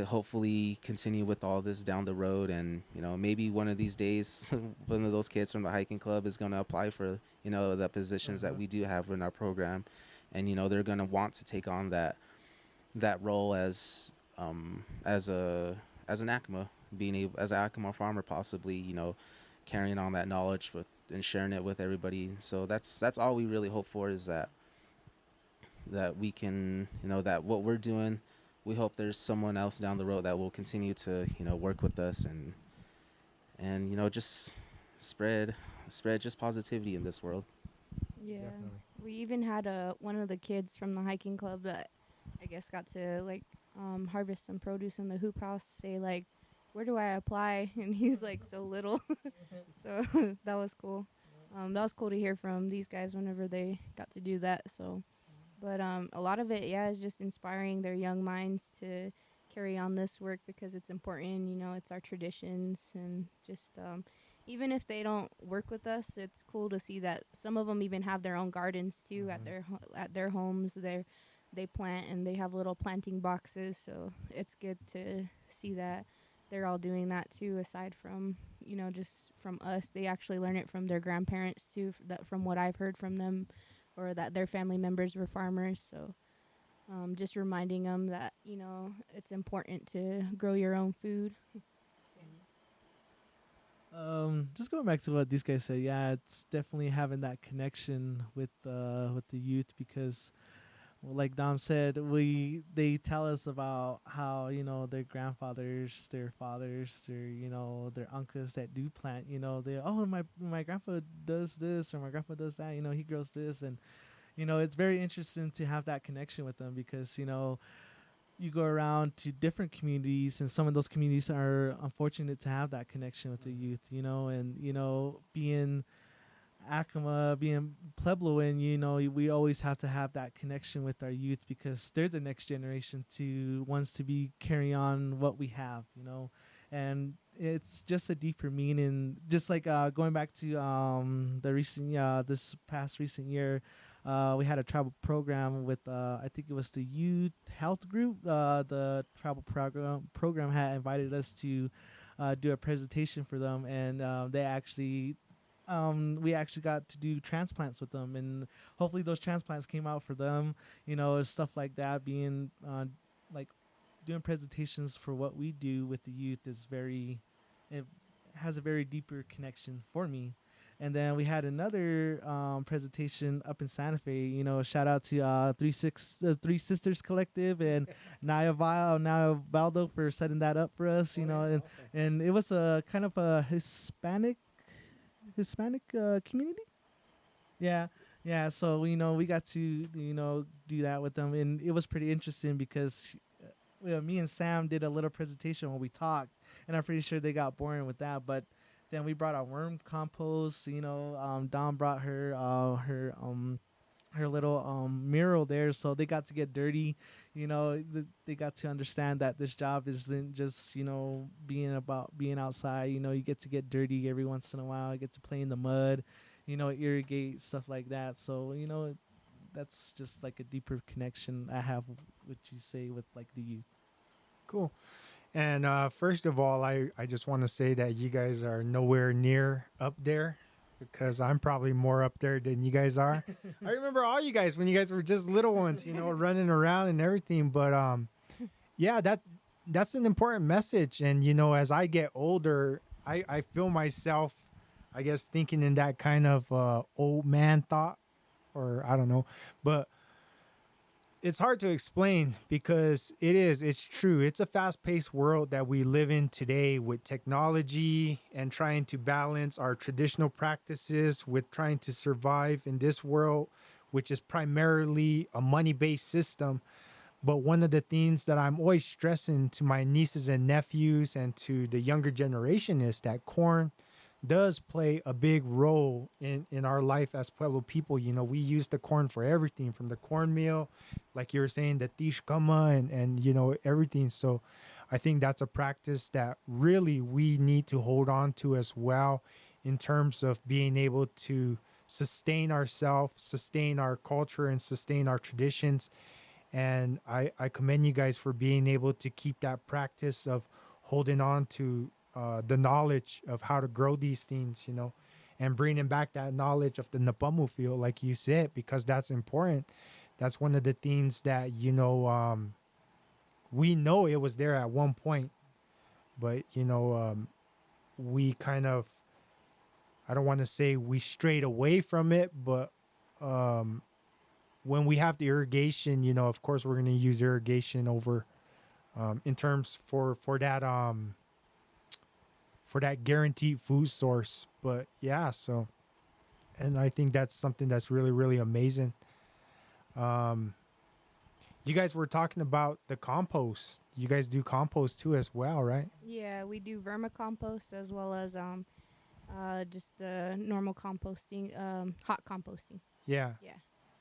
hopefully continue with all this down the road. And you know, maybe one of these days one of those kids from the hiking club is going to apply for, you know, the positions that we do have in our program. And you know, they're going to want to take on that role as an Acoma, being able, as an Acoma farmer, possibly, you know, carrying on that knowledge with and sharing it with everybody. So that's all we really hope for, is that, that we can, that what we're doing, we hope there's someone else down the road that will continue to, work with us and just spread spread just positivity in this world. Yeah. Definitely. We even had one of the kids from the hiking club that I guess got to like harvest some produce in the hoop house say like, where do I apply? And he's like so little. So that was cool. That was cool to hear from these guys whenever they got to do that. So but a lot of it, yeah, is just inspiring their young minds to carry on this work because it's important. You know, it's our traditions, and just even if they don't work with us, it's cool to see that some of them even have their own gardens too at Mhm. at their homes. They plant and they have little planting boxes, so it's good to see that they're all doing that too. Aside from just from us, they actually learn it from their grandparents too. That from what I've heard from them or that their family members were farmers. So just reminding them that it's important to grow your own food. Just going back to what these guys said, yeah, it's definitely having that connection with the youth because, well, like Dom said, they tell us about how their grandfathers, their fathers, their uncles that do plant. They my grandpa does this or my grandpa does that. He grows this, and it's very interesting to have that connection with them because you go around to different communities and some of those communities are unfortunate to have that connection with the youth, and being Acoma, being Puebloan, we always have to have that connection with our youth because they're the next generation to wants to be carry on what we have, and it's just a deeper meaning. Just like going back to the recent this past recent year, we had a travel program with I think it was the youth health group. The travel program had invited us to do a presentation for them, and they actually we actually got to do transplants with them, and hopefully those transplants came out for them. Stuff like that. Being like doing presentations for what we do with the youth is it has a very deeper connection for me. And then we had another presentation up in Santa Fe. Shout out to Three Sisters Collective and Naya Valdo for setting that up for us. And it was a kind of a Hispanic community. Yeah, yeah. So we got to do that with them, and it was pretty interesting because me and Sam did a little presentation when we talked, and I'm pretty sure they got boring with that. But then we brought our worm compost. Dom brought her little mural there, so they got to get dirty. They got to understand that this job isn't just being about being outside. You get to get dirty every once in a while. You get to play in the mud, irrigate stuff like that. So that's just like a deeper connection I have, what you say, with like the youth. Cool. And first of all, I just want to say that you guys are nowhere near up there because I'm probably more up there than you guys are. I remember all you guys when you guys were just little ones, running around and everything. But yeah, that's an important message. And as I get older, I feel myself, I guess, thinking in that kind of old man thought, or I don't know, but it's hard to explain because it's true. It's a fast-paced world that we live in today with technology and trying to balance our traditional practices with trying to survive in this world, which is primarily a money-based system. But one of the things that I'm always stressing to my nieces and nephews and to the younger generation is that corn does play a big role in our life as Pueblo people. We use the corn for everything from the cornmeal, like you were saying, the tishkama and everything. So I think that's a practice that really we need to hold on to as well in terms of being able to sustain ourselves, sustain our culture, and sustain our traditions. And I commend you guys for being able to keep that practice of holding on to the knowledge of how to grow these things, and bringing back that knowledge of the Napamu field, like you said, because that's important. That's one of the things that, we know it was there at one point, but, we kind of, I don't want to say we strayed away from it, but when we have the irrigation, of course we're going to use irrigation over in terms for that guaranteed food source. But yeah, so and I think that's something that's really really amazing. Um, you guys were talking about the compost. You guys do compost too as well, right? Yeah, we do vermicompost as well as just the normal composting, hot composting. Yeah, Yeah.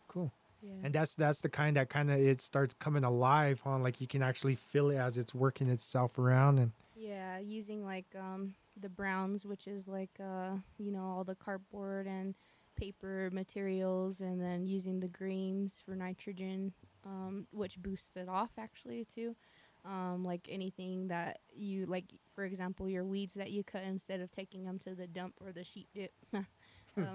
cool. Yeah. And that's the kind that kind of it starts coming alive, huh? Like you can actually feel it as it's working itself around, and Yeah, using like the browns, which is like all the cardboard and paper materials, and then using the greens for nitrogen, which boosts it off actually too. Like anything that you like, for example, your weeds that you cut, instead of taking them to the dump or the sheep dip,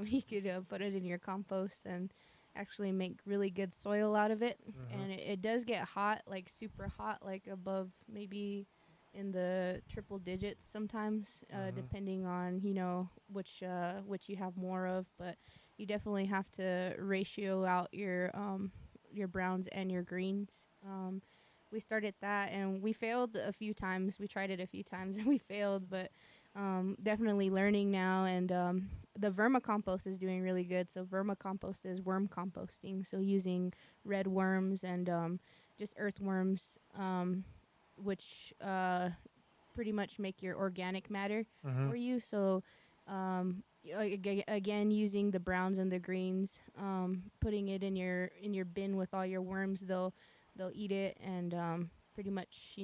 you could put it in your compost and actually make really good soil out of it. Mhm. And it does get hot, like super hot, like above maybe in the triple digits sometimes, Mhm. depending on which you have more of. But you definitely have to ratio out your browns and your greens. We started that and we failed a few times. We tried it a few times and we failed, but definitely learning now. And the vermicompost is doing really good. So vermicompost is worm composting, so using red worms and just earthworms, which pretty much make your organic matter Mhm. for you. So again, using the browns and the greens, putting it in your bin with all your worms, they'll eat it and pretty much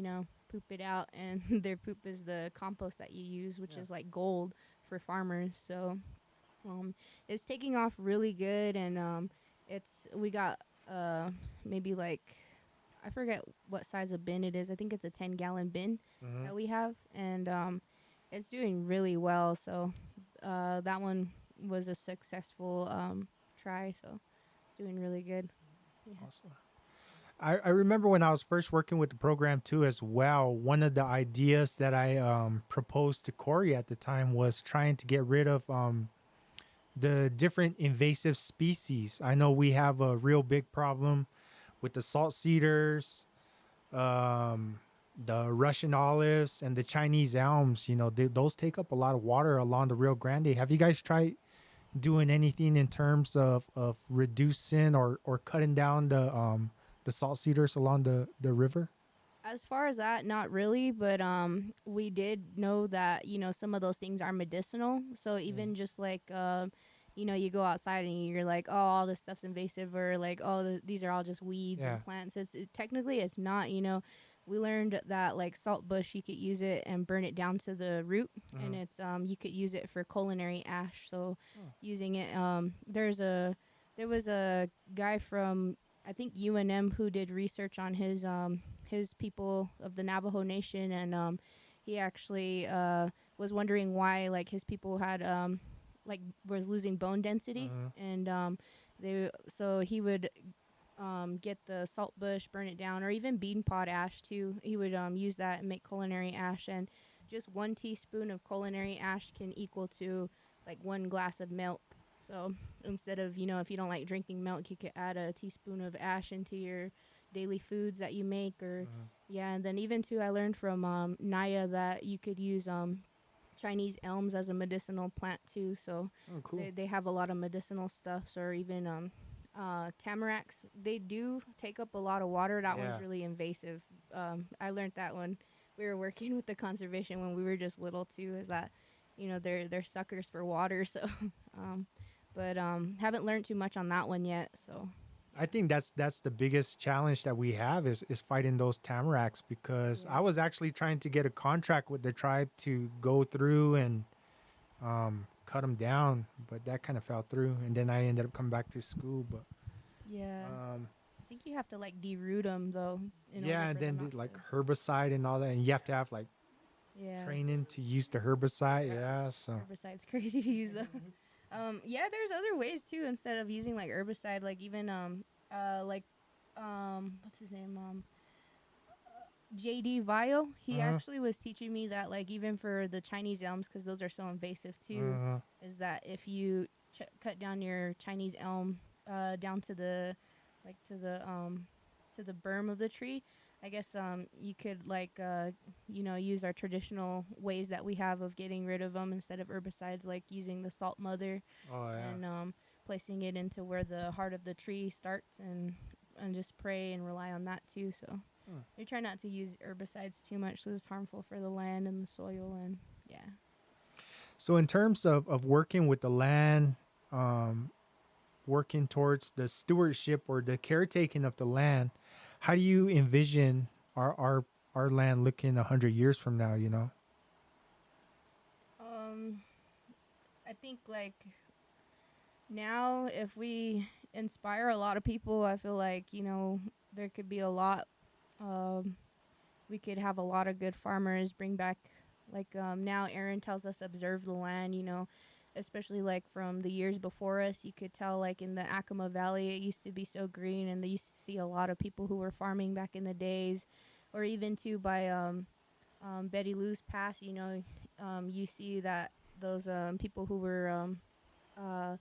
poop it out, and their poop is the compost that you use, which Yeah. is like gold for farmers. So um, it's taking off really good, and it's we got maybe like, I forget what size of bin it is. I think it's a 10-gallon bin Mhm. that we have, and it's doing really well. So that one was a successful try. So it's doing really good. Yeah. Awesome. I remember when I was first working with the program too as well. One of the ideas that I proposed to Corey at the time was trying to get rid of the different invasive species. I know we have a real big problem with the salt cedars, um, the Russian olives, and the Chinese elms. Those take up a lot of water along the Rio Grande. Have you guys tried doing anything in terms of reducing or cutting down the salt cedars along the river? As far as that, not really, but we did know that some of those things are medicinal. So Mm. even just like you go outside and you're like, oh, all this stuff's invasive, or like, oh, these are all just weeds Yeah. and plants. Technically it's not. We learned that like salt bush, you could use it and burn it down to the root, and Mhm. it's you could use it for culinary ash. So Oh. using it, there was a guy from, I think, UNM, who did research on his people of the Navajo Nation, and he actually was wondering why like his people had like was losing bone density, Mhm. and he would get the salt bush, burn it down, or even bean pod ash too. He would use that and make culinary ash, and just 1 teaspoon of culinary ash can equal to like 1 glass of milk. So instead of, if you don't like drinking milk, you could add a teaspoon of ash into your daily foods that you make. Or Mhm. yeah, and then even too, I learned from Naya that you could use Chinese elms as a medicinal plant too. So Oh, cool. they have a lot of medicinal stuffs, or even tamaracks. They do take up a lot of water. That one's Yeah. really invasive. I learned that when we were working with the conservation when we were just little too. Is that they're suckers for water. So, but haven't learned too much on that one yet. So I think that's the biggest challenge that we have is fighting those tamaracks, because yeah. I was actually trying to get a contract with the tribe to go through and cut them down, but that kind of fell through, and then I ended up coming back to school. But Yeah, um, I think you have to like deroot them though in order yeah, and for them then not like to. herbicide and all that, and you have to have like Yeah, training to use the herbicide. Yeah, so herbicide's crazy to use though. Yeah, there's other ways too instead of using like herbicide, like even like what's his name, JD Vile. He uh, actually was teaching me that like even for the Chinese elms, because those are so invasive too, is that if you cut down your Chinese elm down to the like to the berm of the tree. I guess you could like use our traditional ways that we have of getting rid of them instead of herbicides, like using the salt mother Oh yeah. and placing it into where the heart of the tree starts, and just pray and rely on that too. So Hmm. we try not to use herbicides too much because it's harmful for the land and the soil, and yeah. So in terms of working with the land, um, working towards the stewardship or the caretaking of the land, how do you envision our land looking 100 years from now? You know. Um, I think like now, if we inspire a lot of people, I feel like there could be a lot. Um, we could have a lot of good farmers bring back like now Aaron tells us observe the land, especially like from the years before us. You could tell like in the Acoma Valley it used to be so green, and they used to see a lot of people who were farming back in the days, or even too by Betty Lou's Pass. You see that those people who were uh,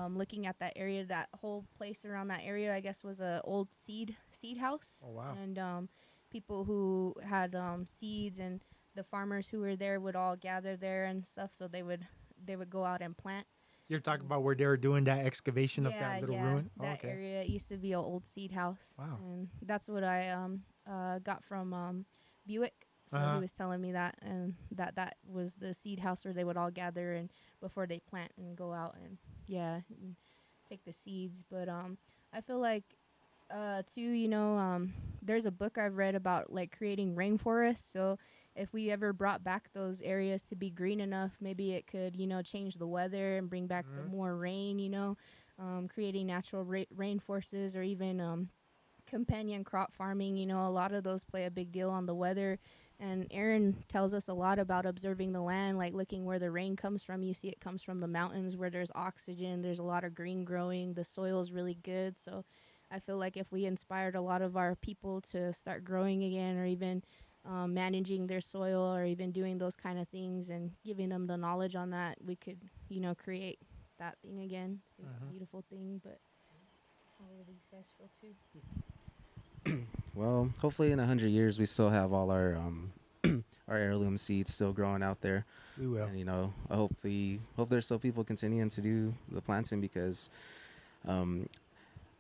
looking at that area, that whole place around that area, I guess, was a old seed house, Oh wow. and people who had seeds, and the farmers who were there would all gather there and stuff. So they would go out and plant. You're talking And about where they were doing that excavation of yeah, that little yeah, ruin. Oh, that okay. area used to be an old seed house, Wow. and that's what I got from Buick. Uh So he huh. was telling me that, and that was the seed house where they would all gather and before they plant and go out and yeah, and take the seeds. But I feel like too, there's a book I've read about like creating rainforests. So if we ever brought back those areas to be green enough, maybe it could, change the weather and bring back the Mm-hmm. more rain, creating natural rainforests, or even companion crop farming. A lot of those play a big deal on the weather. And Aaron tells us a lot about observing the land, like looking where the rain comes from. You see it comes from the mountains where there's oxygen, there's a lot of green growing, the soil is really good. So I feel like if we inspired a lot of our people to start growing again, or even managing their soil, or even doing those kind of things and giving them the knowledge on that, we could, create that thing again. It's a Mm-hmm. beautiful thing. But how will these guys feel too? Well, hopefully in 100 years we still have all our our heirloom seeds still growing out there, We will. and I hope there's still people continuing to do the planting because um,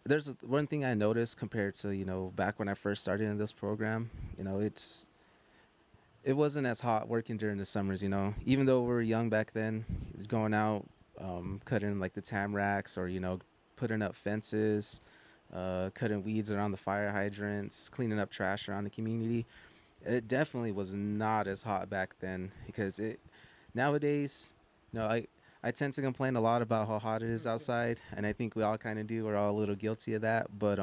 there's one thing I noticed compared to back when I first started in this program. It wasn't as hot working during the summers. Even though we were young back then, going out, cutting like the tamaracs or putting up fences, cutting weeds around the fire hydrants, cleaning up trash around the community. It definitely was not as hot back then because it nowadays, I tend to complain a lot about how hot it is outside, and I think we all kind of do. We're all a little guilty of that, but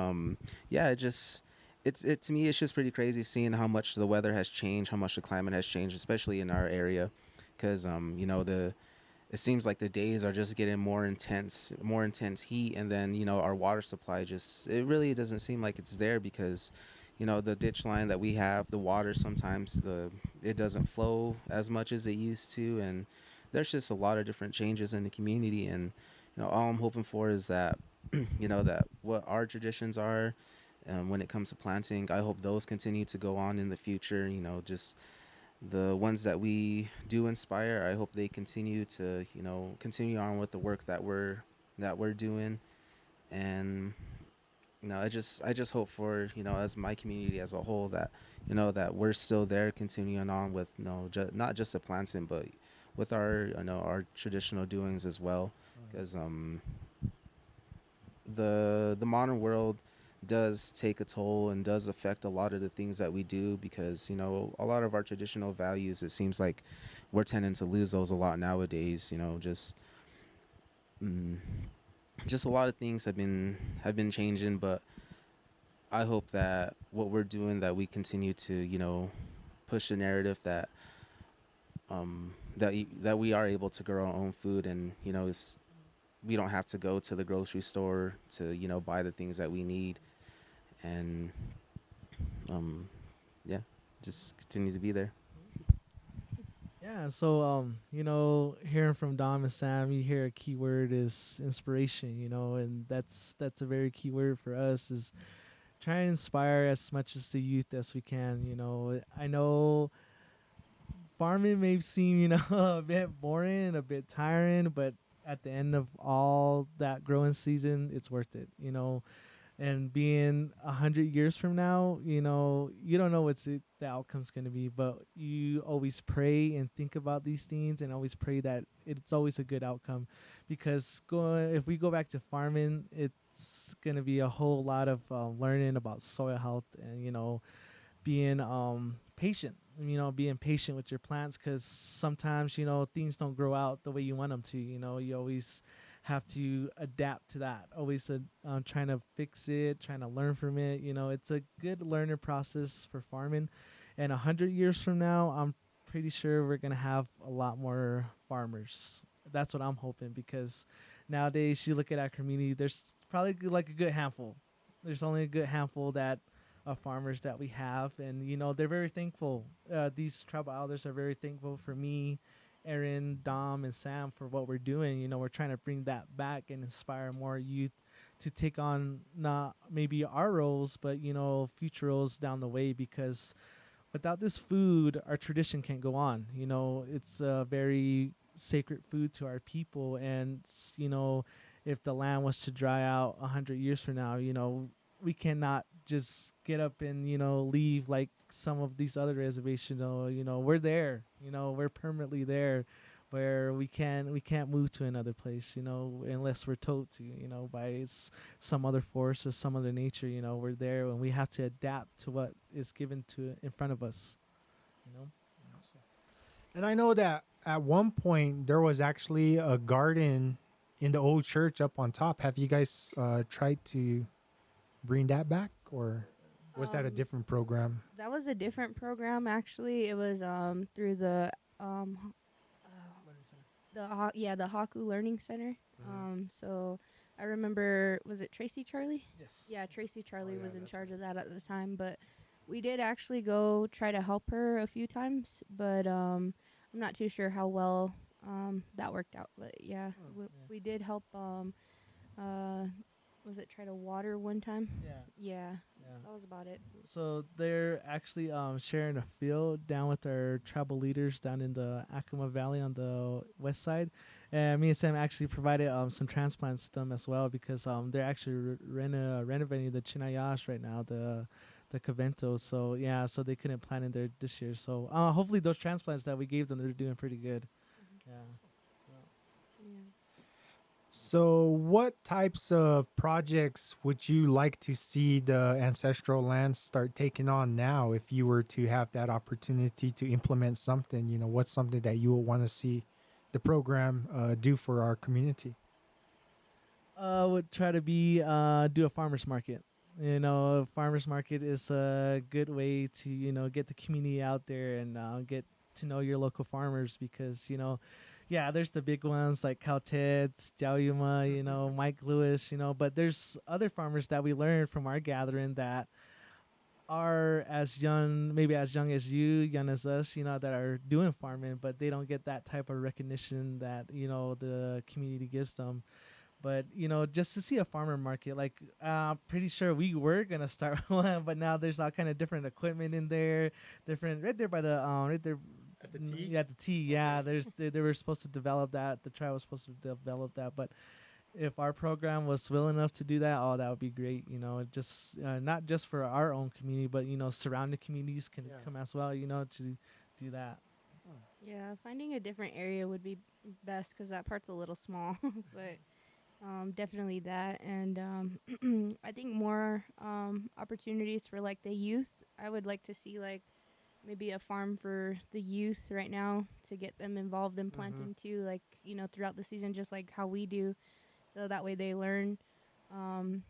yeah, it to me it's just pretty crazy seeing how much the weather has changed, how much the climate has changed, especially in our area, because the it seems like the days are just getting more intense heat, and then our water supply just it really doesn't seem like it's there because the ditch line that we have, the water sometimes it doesn't flow as much as it used to, and there's just a lot of different changes in the community, and all I'm hoping for is that that what our traditions are when it comes to planting, I hope those continue to go on in the future. Just the ones that we do inspire, I hope they continue to continue on with the work that we're doing. And I just hope for as my community as a whole that that we're still there continuing on with not just the planting but with our our traditional doings as well, because the modern world does take a toll and does affect a lot of the things that we do, because a lot of our traditional values, it seems like we're tending to lose those a lot nowadays. Mm, just a lot of things have been changing, but I hope that what we're doing, that we continue to push the narrative that that we are able to grow our own food, and we don't have to go to the grocery store to buy the things that we need, and um, yeah, just continue to be there. Yeah, so hearing from Dom and Sam, you hear a key word is inspiration, and that's a very key word for us is try and inspire as much as the youth as we can. I know farming may seem, a bit boring and a bit tiring, but at the end of all that growing season, it's worth it. And being 100 years from now, you don't know the outcome's going to be, but you always pray and think about these things, and always pray that it's always a good outcome, because if we go back to farming, it's going to be a whole lot of learning about soil health, and being patient. Being patient with your plants, because sometimes things don't grow out the way you want them to. You always have to adapt to that. Always trying to fix it, trying to learn from it. It's a good learning process for farming. And 100 years from now, I'm pretty sure we're gonna have a lot more farmers. That's what I'm hoping, because nowadays you look at our community, there's probably like a good handful. There's only a good handful that of farmers that we have, and they're very thankful. These tribal elders are very thankful for me, Aaron, Dom, and Sam for what we're doing. We're trying to bring that back and inspire more youth to take on not maybe our roles, but future roles down the way, because without this food, our tradition can't go on. It's a very sacred food to our people, and if the land was to dry out 100 years from now, we cannot just get up and leave like some of these other reservations. We're there. We're permanently there, where we can't move to another place. Unless we're told to. By some other force or some other nature. We're there, and we have to adapt to what is given to in front of us. You know. And I know that at one point there was actually a garden in the old church up on top. Have you guys tried to bring that back, or was that a Um, different program? that was a different program actually. It was through um h- the Haku Learning Center. So I remember, was it Tracy Charlie? Yes. Yeah, Tracy Oh Charlie yeah, was in that's charge right. of that at the time, but we did actually go try to help her a few times, but I'm not too sure how well that worked out. But yeah, Oh, yeah. we did help uh was it try to water one time? Yeah. Yeah, Yeah. that was about it. So they're actually sharing a field down with our tribal leaders down in the Acoma Valley on the west side, and me and Sam actually provided some transplants to them as well, because they're actually renovating the Chinayash right now, the Cavento. So yeah, so they couldn't plant in there this year. So hopefully those transplants that we gave them, they're doing pretty good. Yeah. Yeah. So, what types of projects would you like to see the ancestral lands start taking on now if you were to have that opportunity to implement something? What's something that you would want to see the program do for our community? Would try to be do a farmers market. Farmers market is a good way to get the community out there and get to know your local farmers, because yeah, there's the big ones like Calteds, Yuma, Mike Lewis, but there's other farmers that we learned from our gathering that are as young, maybe as young as you, young as us, that are doing farming, but they don't get that type of recognition that the community gives them. But just to see a farmer market, like pretty sure we were gonna start one, but now there's all kind of different equipment in there, different right there by the right there. At the T? Yeah, the T. Yeah, they were supposed to develop that. The tribe was supposed to develop that, but if our program was willing enough to do that, oh, that would be great. Just not just for our own community, but surrounding communities can Yeah. come as well. To do that. Yeah, finding a different area would be best because that part's a little small. But definitely that, and I think more opportunities for like the youth. I would like to see like maybe a farm for the youth right now to get them involved in Mm-hmm. planting too, like throughout the season, just like how we do. So that way they learn um,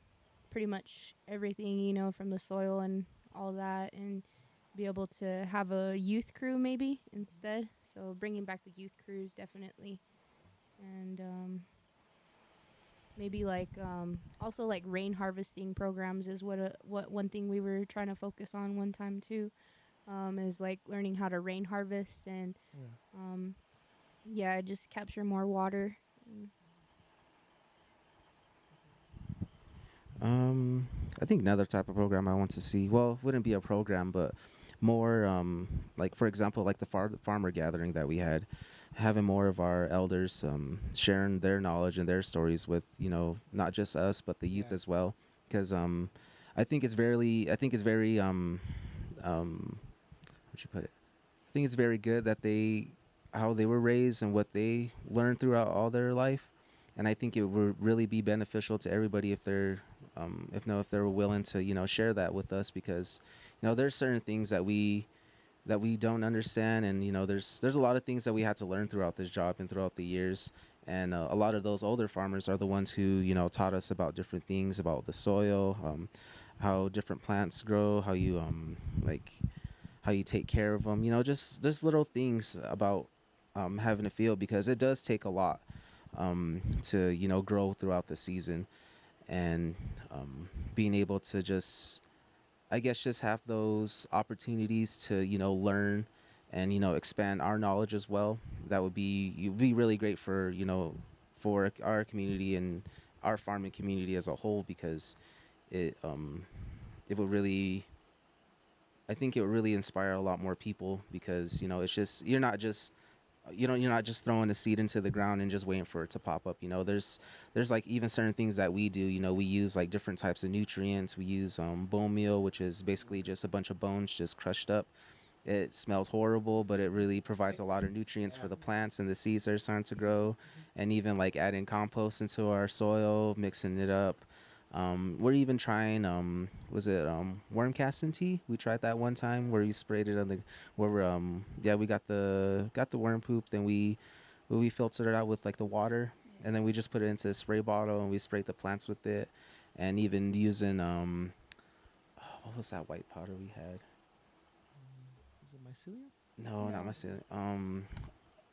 pretty much everything from the soil and all that, and be able to have a youth crew maybe instead. So bringing back the youth crews definitely, and maybe like also like rain harvesting programs is what one thing we were trying to focus on one time too. is like learning how to rain harvest and Yeah. um, yeah, just capture more water. Mm. Um, I think another type of program I want to see. Well, it wouldn't be a program, but more like for example, like the farmer gathering that we had, having more of our elders sharing their knowledge and their stories with not just us but the youth Yeah. as well. Because I think it's very how'd you put it? I think it's very good that they how they were raised and what they learned throughout all their life, and I think it would really be beneficial to everybody if they're if they're willing to share that with us because there's certain things that we don't understand, and there's a lot of things that we had to learn throughout this job and throughout the years. And a lot of those older farmers are the ones who taught us about different things about the soil, how different plants grow, how you like how you take care of them. Just little things about having a field because it does take a lot to grow throughout the season, and being able to just I guess just have those opportunities to learn and expand our knowledge as well. That would be really great for for our community and our farming community as a whole because it would really I think it would really inspire a lot more people because it's just you're not just throwing a seed into the ground and just waiting for it to pop up. There's like even certain things that we do. We use like different types of nutrients. We use bone meal, which is basically just a bunch of bones just crushed up. It smells horrible, but it really provides a lot of nutrients for the plants and the seeds that are starting to grow. And even like adding compost into our soil, mixing it up. We're even trying, was it worm casting tea? We tried that one time where you sprayed it on the, where we're, yeah, we got the worm poop. Then we filtered it out with like the water, and then we just put it into a spray bottle and we sprayed the plants with it, and even using what was that white powder we had? Is it mycelium? No, not No. mycelium.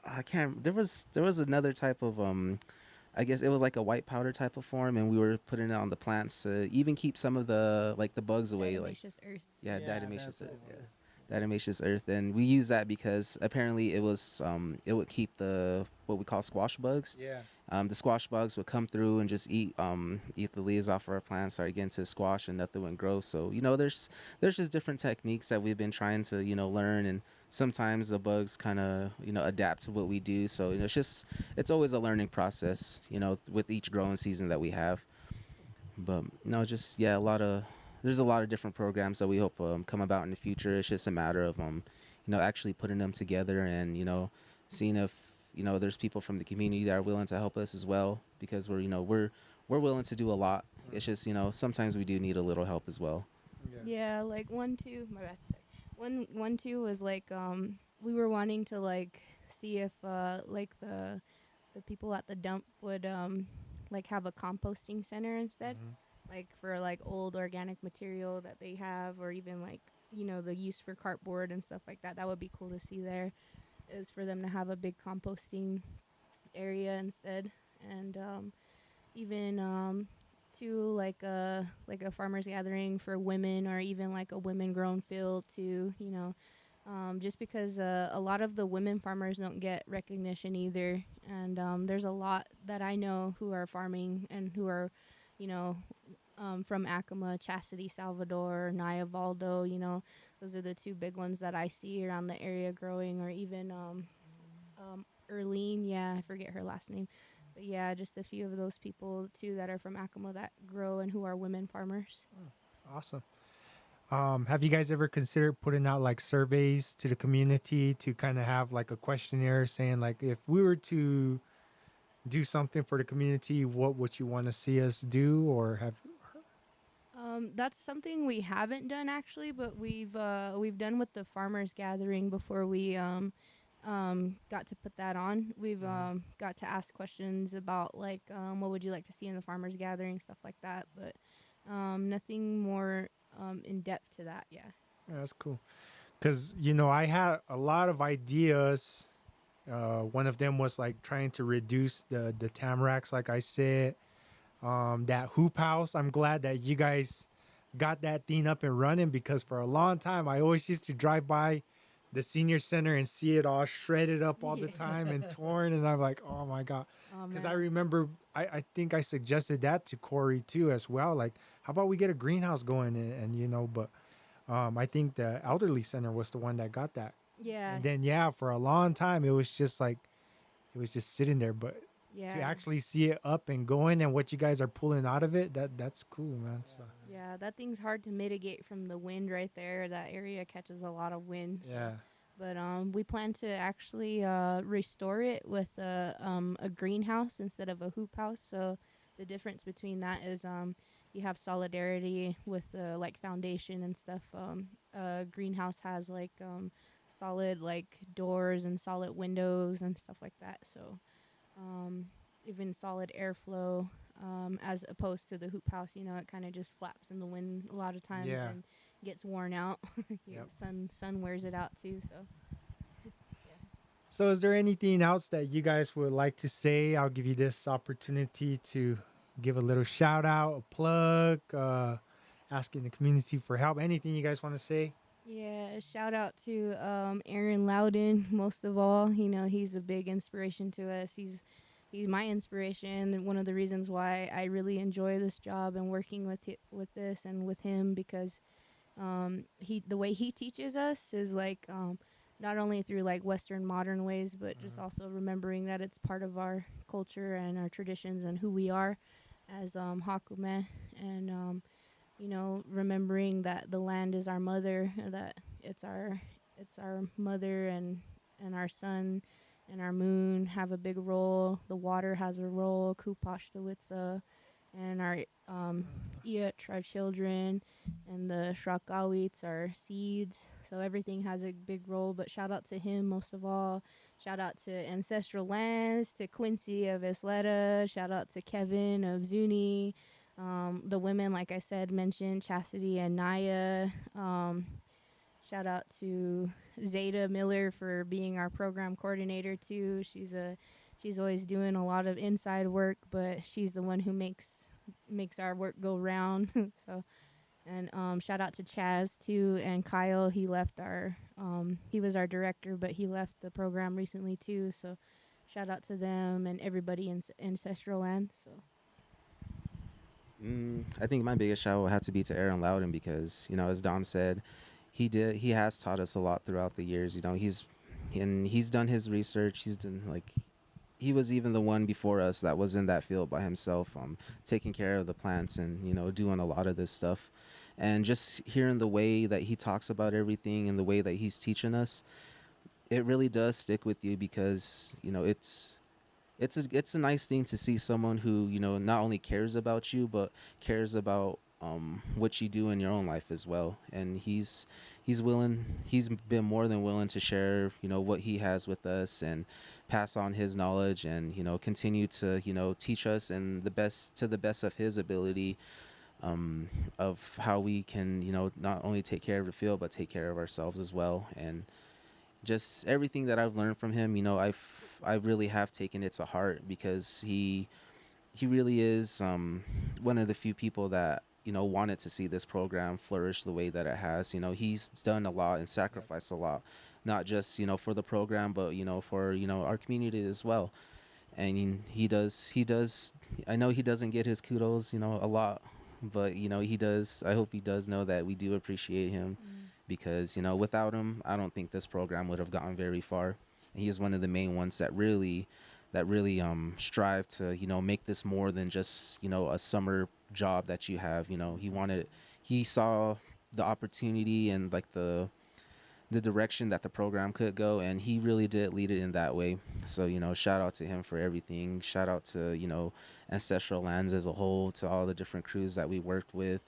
I can't. There was another type of I guess it was like a white powder type of form, and we were putting it on the plants to even keep some of the like the bugs away. Like Diatomaceous earth. yeah, That's diatomaceous what earth. it Yeah, was. diatomaceous earth, and we use that because apparently it would keep the what we call squash bugs. Yeah. The squash bugs would come through and just eat the leaves off of our plants, start getting to squash, and nothing would grow. So there's just different techniques that we've been trying to learn, and sometimes the bugs kind of adapt to what we do. So it's always a learning process, with each growing season that we have. But no, just yeah, there's a lot of different programs that we hope come about in the future. It's just a matter of actually putting them together and seeing if there's people from the community that are willing to help us as well because we're willing to do a lot. It's just sometimes we do need a little help as well. Yeah. Yeah, like 1-2. My bad. Sorry. 1-2 was like we were wanting to like see if like the people at the dump would like have a composting center instead, Mhm. like for like old organic material that they have, or even like the use for cardboard and stuff like that. That would be cool to see there. Is for them to have a big composting area instead, and even to like a farmers gathering for women, or even like a women grown field too, just because a lot of the women farmers don't get recognition either, and there's a lot that I know who are farming and who are you know from Acoma, Chastity, Salvador, Naya Valdo. Those are the two big ones that I see around the area growing, or even Erlene. Yeah, I forget her last name. But yeah, just a few of those people too that are from Acoma that grow and who are women farmers. Awesome. Have you guys ever considered putting out like surveys to the community to kind of have like a questionnaire saying like if we were to do something for the community, what would you want to see us do or have? That's something we haven't done actually, but we've done with the farmers gathering before we got to put that on. We've Mhm. got to ask questions about like what would you like to see in the farmers gathering, stuff like that, but nothing more in depth to that. Yeah. Yeah, that's cool. Because I had a lot of ideas. One of them was like trying to reduce the tamaracks, like I said. That hoop house. I'm glad that you guys got that thing up and running, because for a long time I always used to drive by the senior center and see it all shredded up all the Yeah. time and torn, and I'm like, oh my god. Oh Because I man. remember I think I suggested that to Corey too as well, like how about we get a greenhouse going, and but I think the elderly center was the one that got that. Yeah. And then yeah, for a long time it was just like it was just sitting there, but to Yeah. actually see it up and going and what you guys are pulling out of it, that's cool, man. So Yeah, that thing's hard to mitigate from the wind right there. That area catches a lot of wind. So. yeah. But we plan to actually restore it with a greenhouse instead of a hoop house. So the difference between that is you have solidarity with the like foundation and stuff. Greenhouse has like solid like doors and solid windows and stuff like that. So um, even solid airflow, as opposed to the hoop house. It kind of just flaps in the wind a lot of times Yeah. and gets worn out. Yep. Sun wears it out too. So So, is there anything else that you guys would like to say? I'll give you this opportunity to give a little shout out, a plug, asking the community for help. Anything you guys want to say? yeah, shout out to Aaron Loudon. Most of all, he's a big inspiration to us. He's my inspiration, and one of the reasons why I really enjoy this job and working with this and with him, because the way he teaches us is like not only through like Western modern ways, but just also remembering that it's part of our culture and our traditions and who we are as Hakume, and remembering that the land is our mother, that it's our mother, and our sun and our moon have a big role. The water has a role, Kupashtawitsa, and our Iat, our children, and the Shrakawits, our seeds. So everything has a big role. But shout out to him most of all. Shout out to Ancestral Lands, to Quincy of Isleta. Shout out to Kevin of Zuni. The women, like I said, mentioned Chastity and Naya. Shout out to Zeta Miller for being our program coordinator too. She's always doing a lot of inside work, but she's the one who makes our work go round. So, and shout out to Chaz too, and Kyle. He was our director, but he left the program recently too. So shout out to them and everybody in Ancestral Land. So I think my biggest shout would have to be to Aaron Loudon because, as Dom said, he has taught us a lot throughout the years. He's done his research. He's done he was even the one before us that was in that field by himself, taking care of the plants and, doing a lot of this stuff. And just hearing the way that he talks about everything and the way that he's teaching us, it really does stick with you because, it's a nice thing to see someone who not only cares about you but cares about what you do in your own life as well. And he's been more than willing to share what he has with us and pass on his knowledge and continue to teach us and the best of his ability, of how we can not only take care of the field but take care of ourselves as well. And just everything that I've learned from him, I really have taken it to heart because he really is one of the few people that wanted to see this program flourish the way that it has. He's done a lot and sacrificed a lot, not just for the program, but for our community as well. And he does. I know he doesn't get his kudos a lot, but he does. I hope he does know that we do appreciate him because without him I don't think this program would have gotten very far. He is one of the main ones that really strive to make this more than just a summer job that you have. He saw the opportunity and like the direction that the program could go, and he really did lead it in that way. So shout out to him for everything. Shout out to Ancestral Lands as a whole, to all the different crews that we worked with,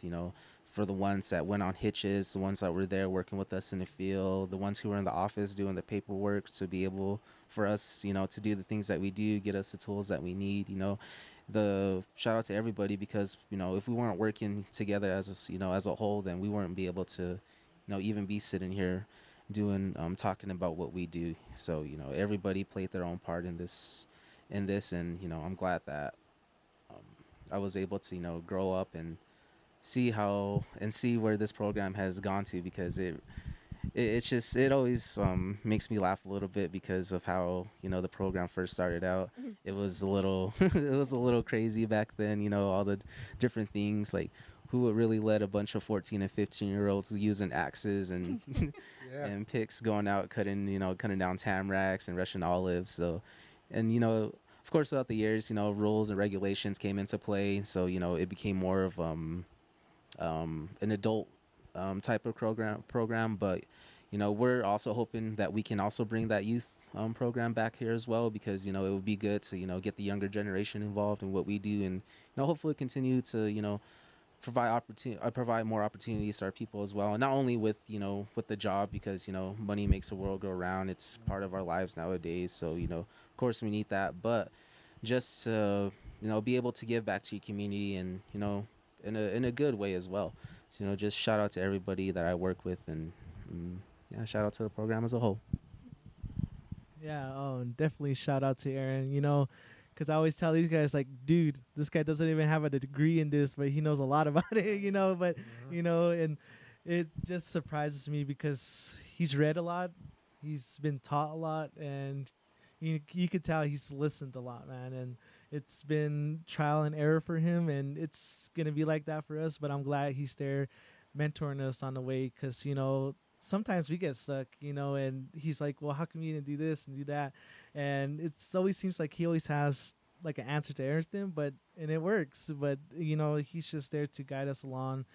for the ones that went on hitches, the ones that were there working with us in the field, the ones who were in the office doing the paperwork to be able for us to do the things that we do, get us the tools that we need. The shout out to everybody because if we weren't working together as a whole, then we wouldn't be able to even be sitting here doing talking about what we do. So everybody played their own part in this, and I'm glad that I was able to grow up and see how and see where this program has gone to, because it's just, it always makes me laugh a little bit because of how, the program first started out. It was a little it was a little crazy back then, all the different things, like who would really let a bunch of 14 and 15-year-olds using axes and Yeah. and picks going out cutting, cutting down tamaracs and Russian olives. So, and of course, throughout the years, rules and regulations came into play, so it became more of an adult type of program. But we're also hoping that we can also bring that youth program back here as well, because it would be good to get the younger generation involved in what we do, and hopefully continue to provide more opportunities to our people as well, and not only with with the job, because money makes the world go round. It's part of our lives nowadays, so of course we need that, but just to be able to give back to your community, and in a good way as well. So just shout out to everybody that I work with, and yeah, shout out to the program as a whole. Yeah, oh, and definitely shout out to Aaron. Because I always tell these guys, like, dude, this guy doesn't even have a degree in this, but he knows a lot about it. But and it just surprises me because he's read a lot, he's been taught a lot, and you could tell he's listened a lot, man. And it's been trial and error for him, and it's gonna be like that for us. But I'm glad he's there, mentoring us on the way, because sometimes we get stuck, and he's like, well, how come you didn't do this and do that? And it's always seems like he always has like an answer to everything, and it works. But he's just there to guide us along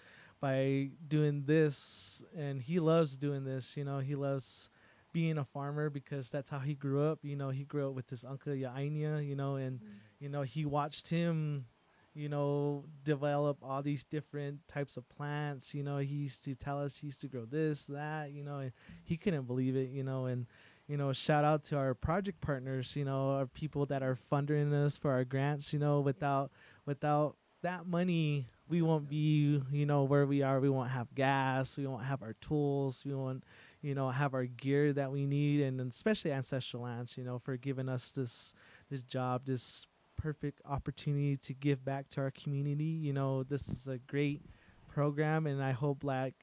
by doing this, and he loves doing this. He loves being a farmer because that's how he grew up. He grew up with his uncle Yaina, and he watched him develop all these different types of plants. He used to tell us he used to grow this, that, and he couldn't believe it, and shout out to our project partners, our people that are funding us for our grants. Without that money, we won't be, where we are. We won't have gas, we won't have our tools, we won't, have our gear that we need, and especially Ancestral Lands, for giving us this job, this perfect opportunity to give back to our community. This is a great program, and I hope like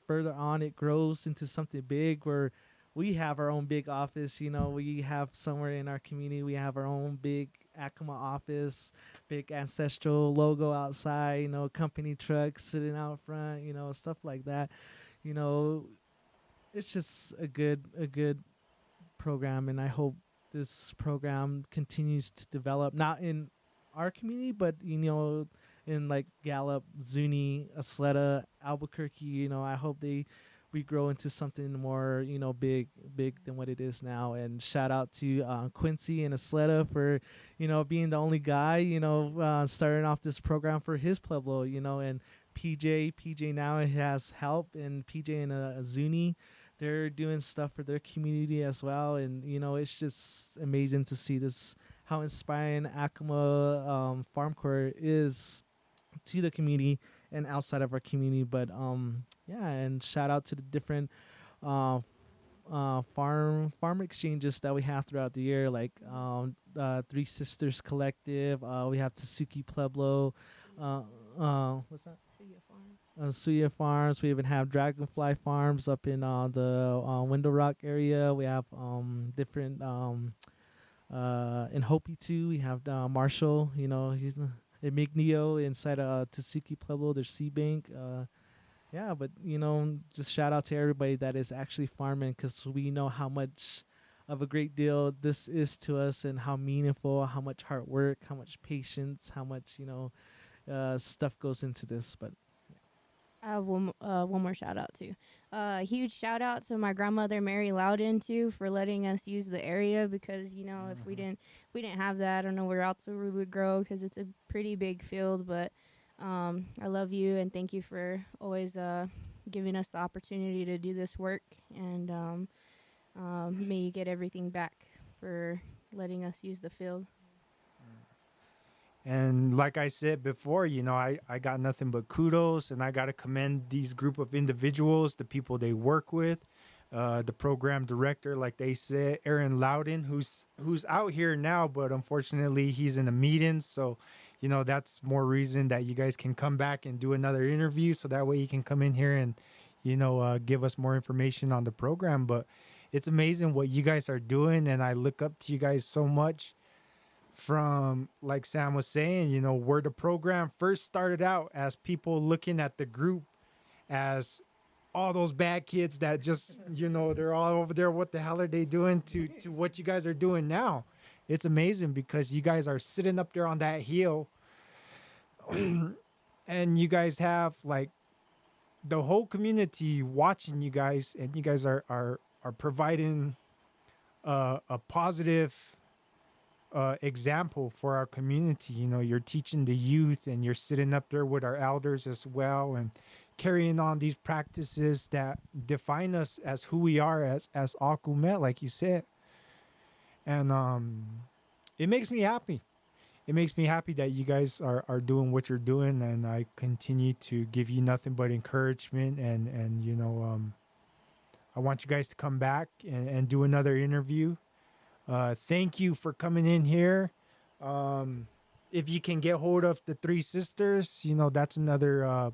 further on it grows into something big where we have our own big office. We have somewhere in our community, we have our own big Acoma office, big ancestral logo outside, company trucks sitting out front, stuff like that. You know, it's just a good program, and I hope this program continues to develop, not in our community, but in like Gallup, Zuni, Asleta, Albuquerque. I hope we grow into something more, big than what it is now. And shout out to Quincy and Asleta for being the only guy starting off this program for his pueblo. And PJ now has help, and PJ and Zuni, they're doing stuff for their community as well. And it's just amazing to see this, how inspiring Acoma Farm Corps is to the community and outside of our community. But yeah, and shout out to the different uh, farm exchanges that we have throughout the year, like Three Sisters Collective. We have Tasuki Pueblo. What's that? Suya Farms. Suya Farms. We even have Dragonfly Farms up in the Window Rock area. We have different in Hopi too. We have Marshall. He's Emignio inside Tasuki Pueblo. There's Sea Bank. Yeah, but just shout out to everybody that is actually farming, because we know how much of a great deal this is to us, and how meaningful, how much hard work, how much patience, how much stuff goes into this. But I have one more shout out too. Huge shout out to my grandmother Mary Loudon too for letting us use the area, because if we didn't have that, I don't know where else we would grow, because it's a pretty big field. But I love you, and thank you for always giving us the opportunity to do this work, and may you get everything back for letting us use the field. And like I said before, I got nothing but kudos, and I got to commend these group of individuals, the people they work with, the program director, like they said, Aaron Loudon, who's out here now, but unfortunately he's in a meeting. So, that's more reason that you guys can come back and do another interview. So that way you can come in here and, give us more information on the program. But it's amazing what you guys are doing. And I look up to you guys so much from, like Sam was saying, where the program first started out as people looking at the group as all those bad kids that just, they're all over there. What the hell are they doing to what you guys are doing now? It's amazing because you guys are sitting up there on that hill and you guys have like the whole community watching you guys, and you guys are providing a positive example for our community. You're teaching the youth and you're sitting up there with our elders as well and carrying on these practices that define us as who we are as Acoma, like you said. And it makes me happy. It makes me happy that you guys are doing what you're doing, and I continue to give you nothing but encouragement. And I want you guys to come back and do another interview. Thank you for coming in here. If you can get hold of the Three Sisters, that's another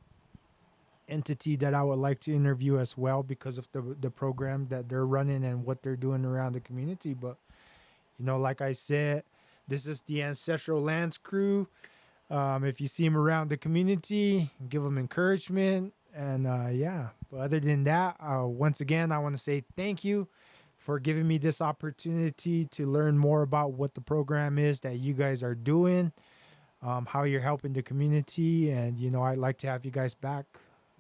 entity that I would like to interview as well because of the program that they're running and what they're doing around the community. But like I said, this is the Ancestral Lands crew. If you see them around the community, give them encouragement. And yeah, but other than that, once again, I want to say thank you for giving me this opportunity to learn more about what the program is that you guys are doing, how you're helping the community. And, I'd like to have you guys back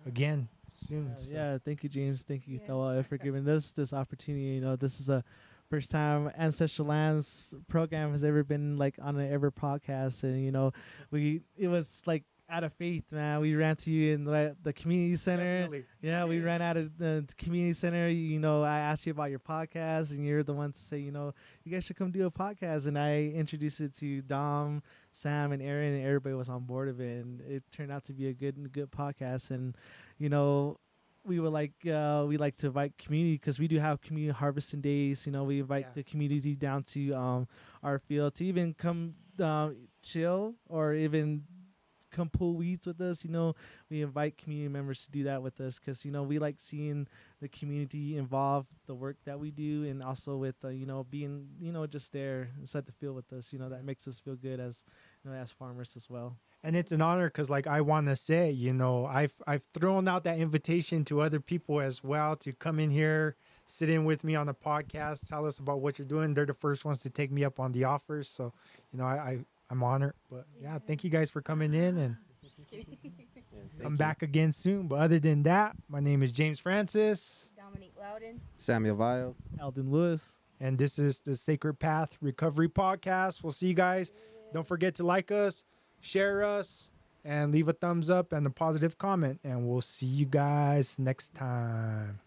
again soon. Yeah, thank you, James. Thank you, Yeah. Thawa, for giving us this opportunity. This is a first time Ancestral Lands program has ever been like on an ever podcast, and it was like out of faith, man. We ran to you in the community center. Definitely. Yeah, we ran out of the community center. I asked you about your podcast, and you're the one to say, you guys should come do a podcast. And I introduced it to Dom, Sam, and Aaron, and everybody was on board of it. And it turned out to be a good podcast. And we would we like to invite community because we do have community harvesting days. We invite the community down to our field to even come chill or even come pull weeds with us. We invite community members to do that with us because we like seeing the community involved the work that we do, and also with being just there inside the field with us. That makes us feel good as as farmers as well. And it's an honor because, like, I want to say, I've thrown out that invitation to other people as well to come in here, sit in with me on the podcast, tell us about what you're doing. They're the first ones to take me up on the offers, so I'm honored. But yeah, thank you guys for coming in, and Just kidding. come back again soon. But other than that, my name is James Francis, Dominique Loudon. Samuel Vile. Alden Lewis. and this is the Sacred Path Recovery Podcast. We'll see you guys. Don't forget to like us, share us, and leave a thumbs up and a positive comment. And we'll see you guys next time.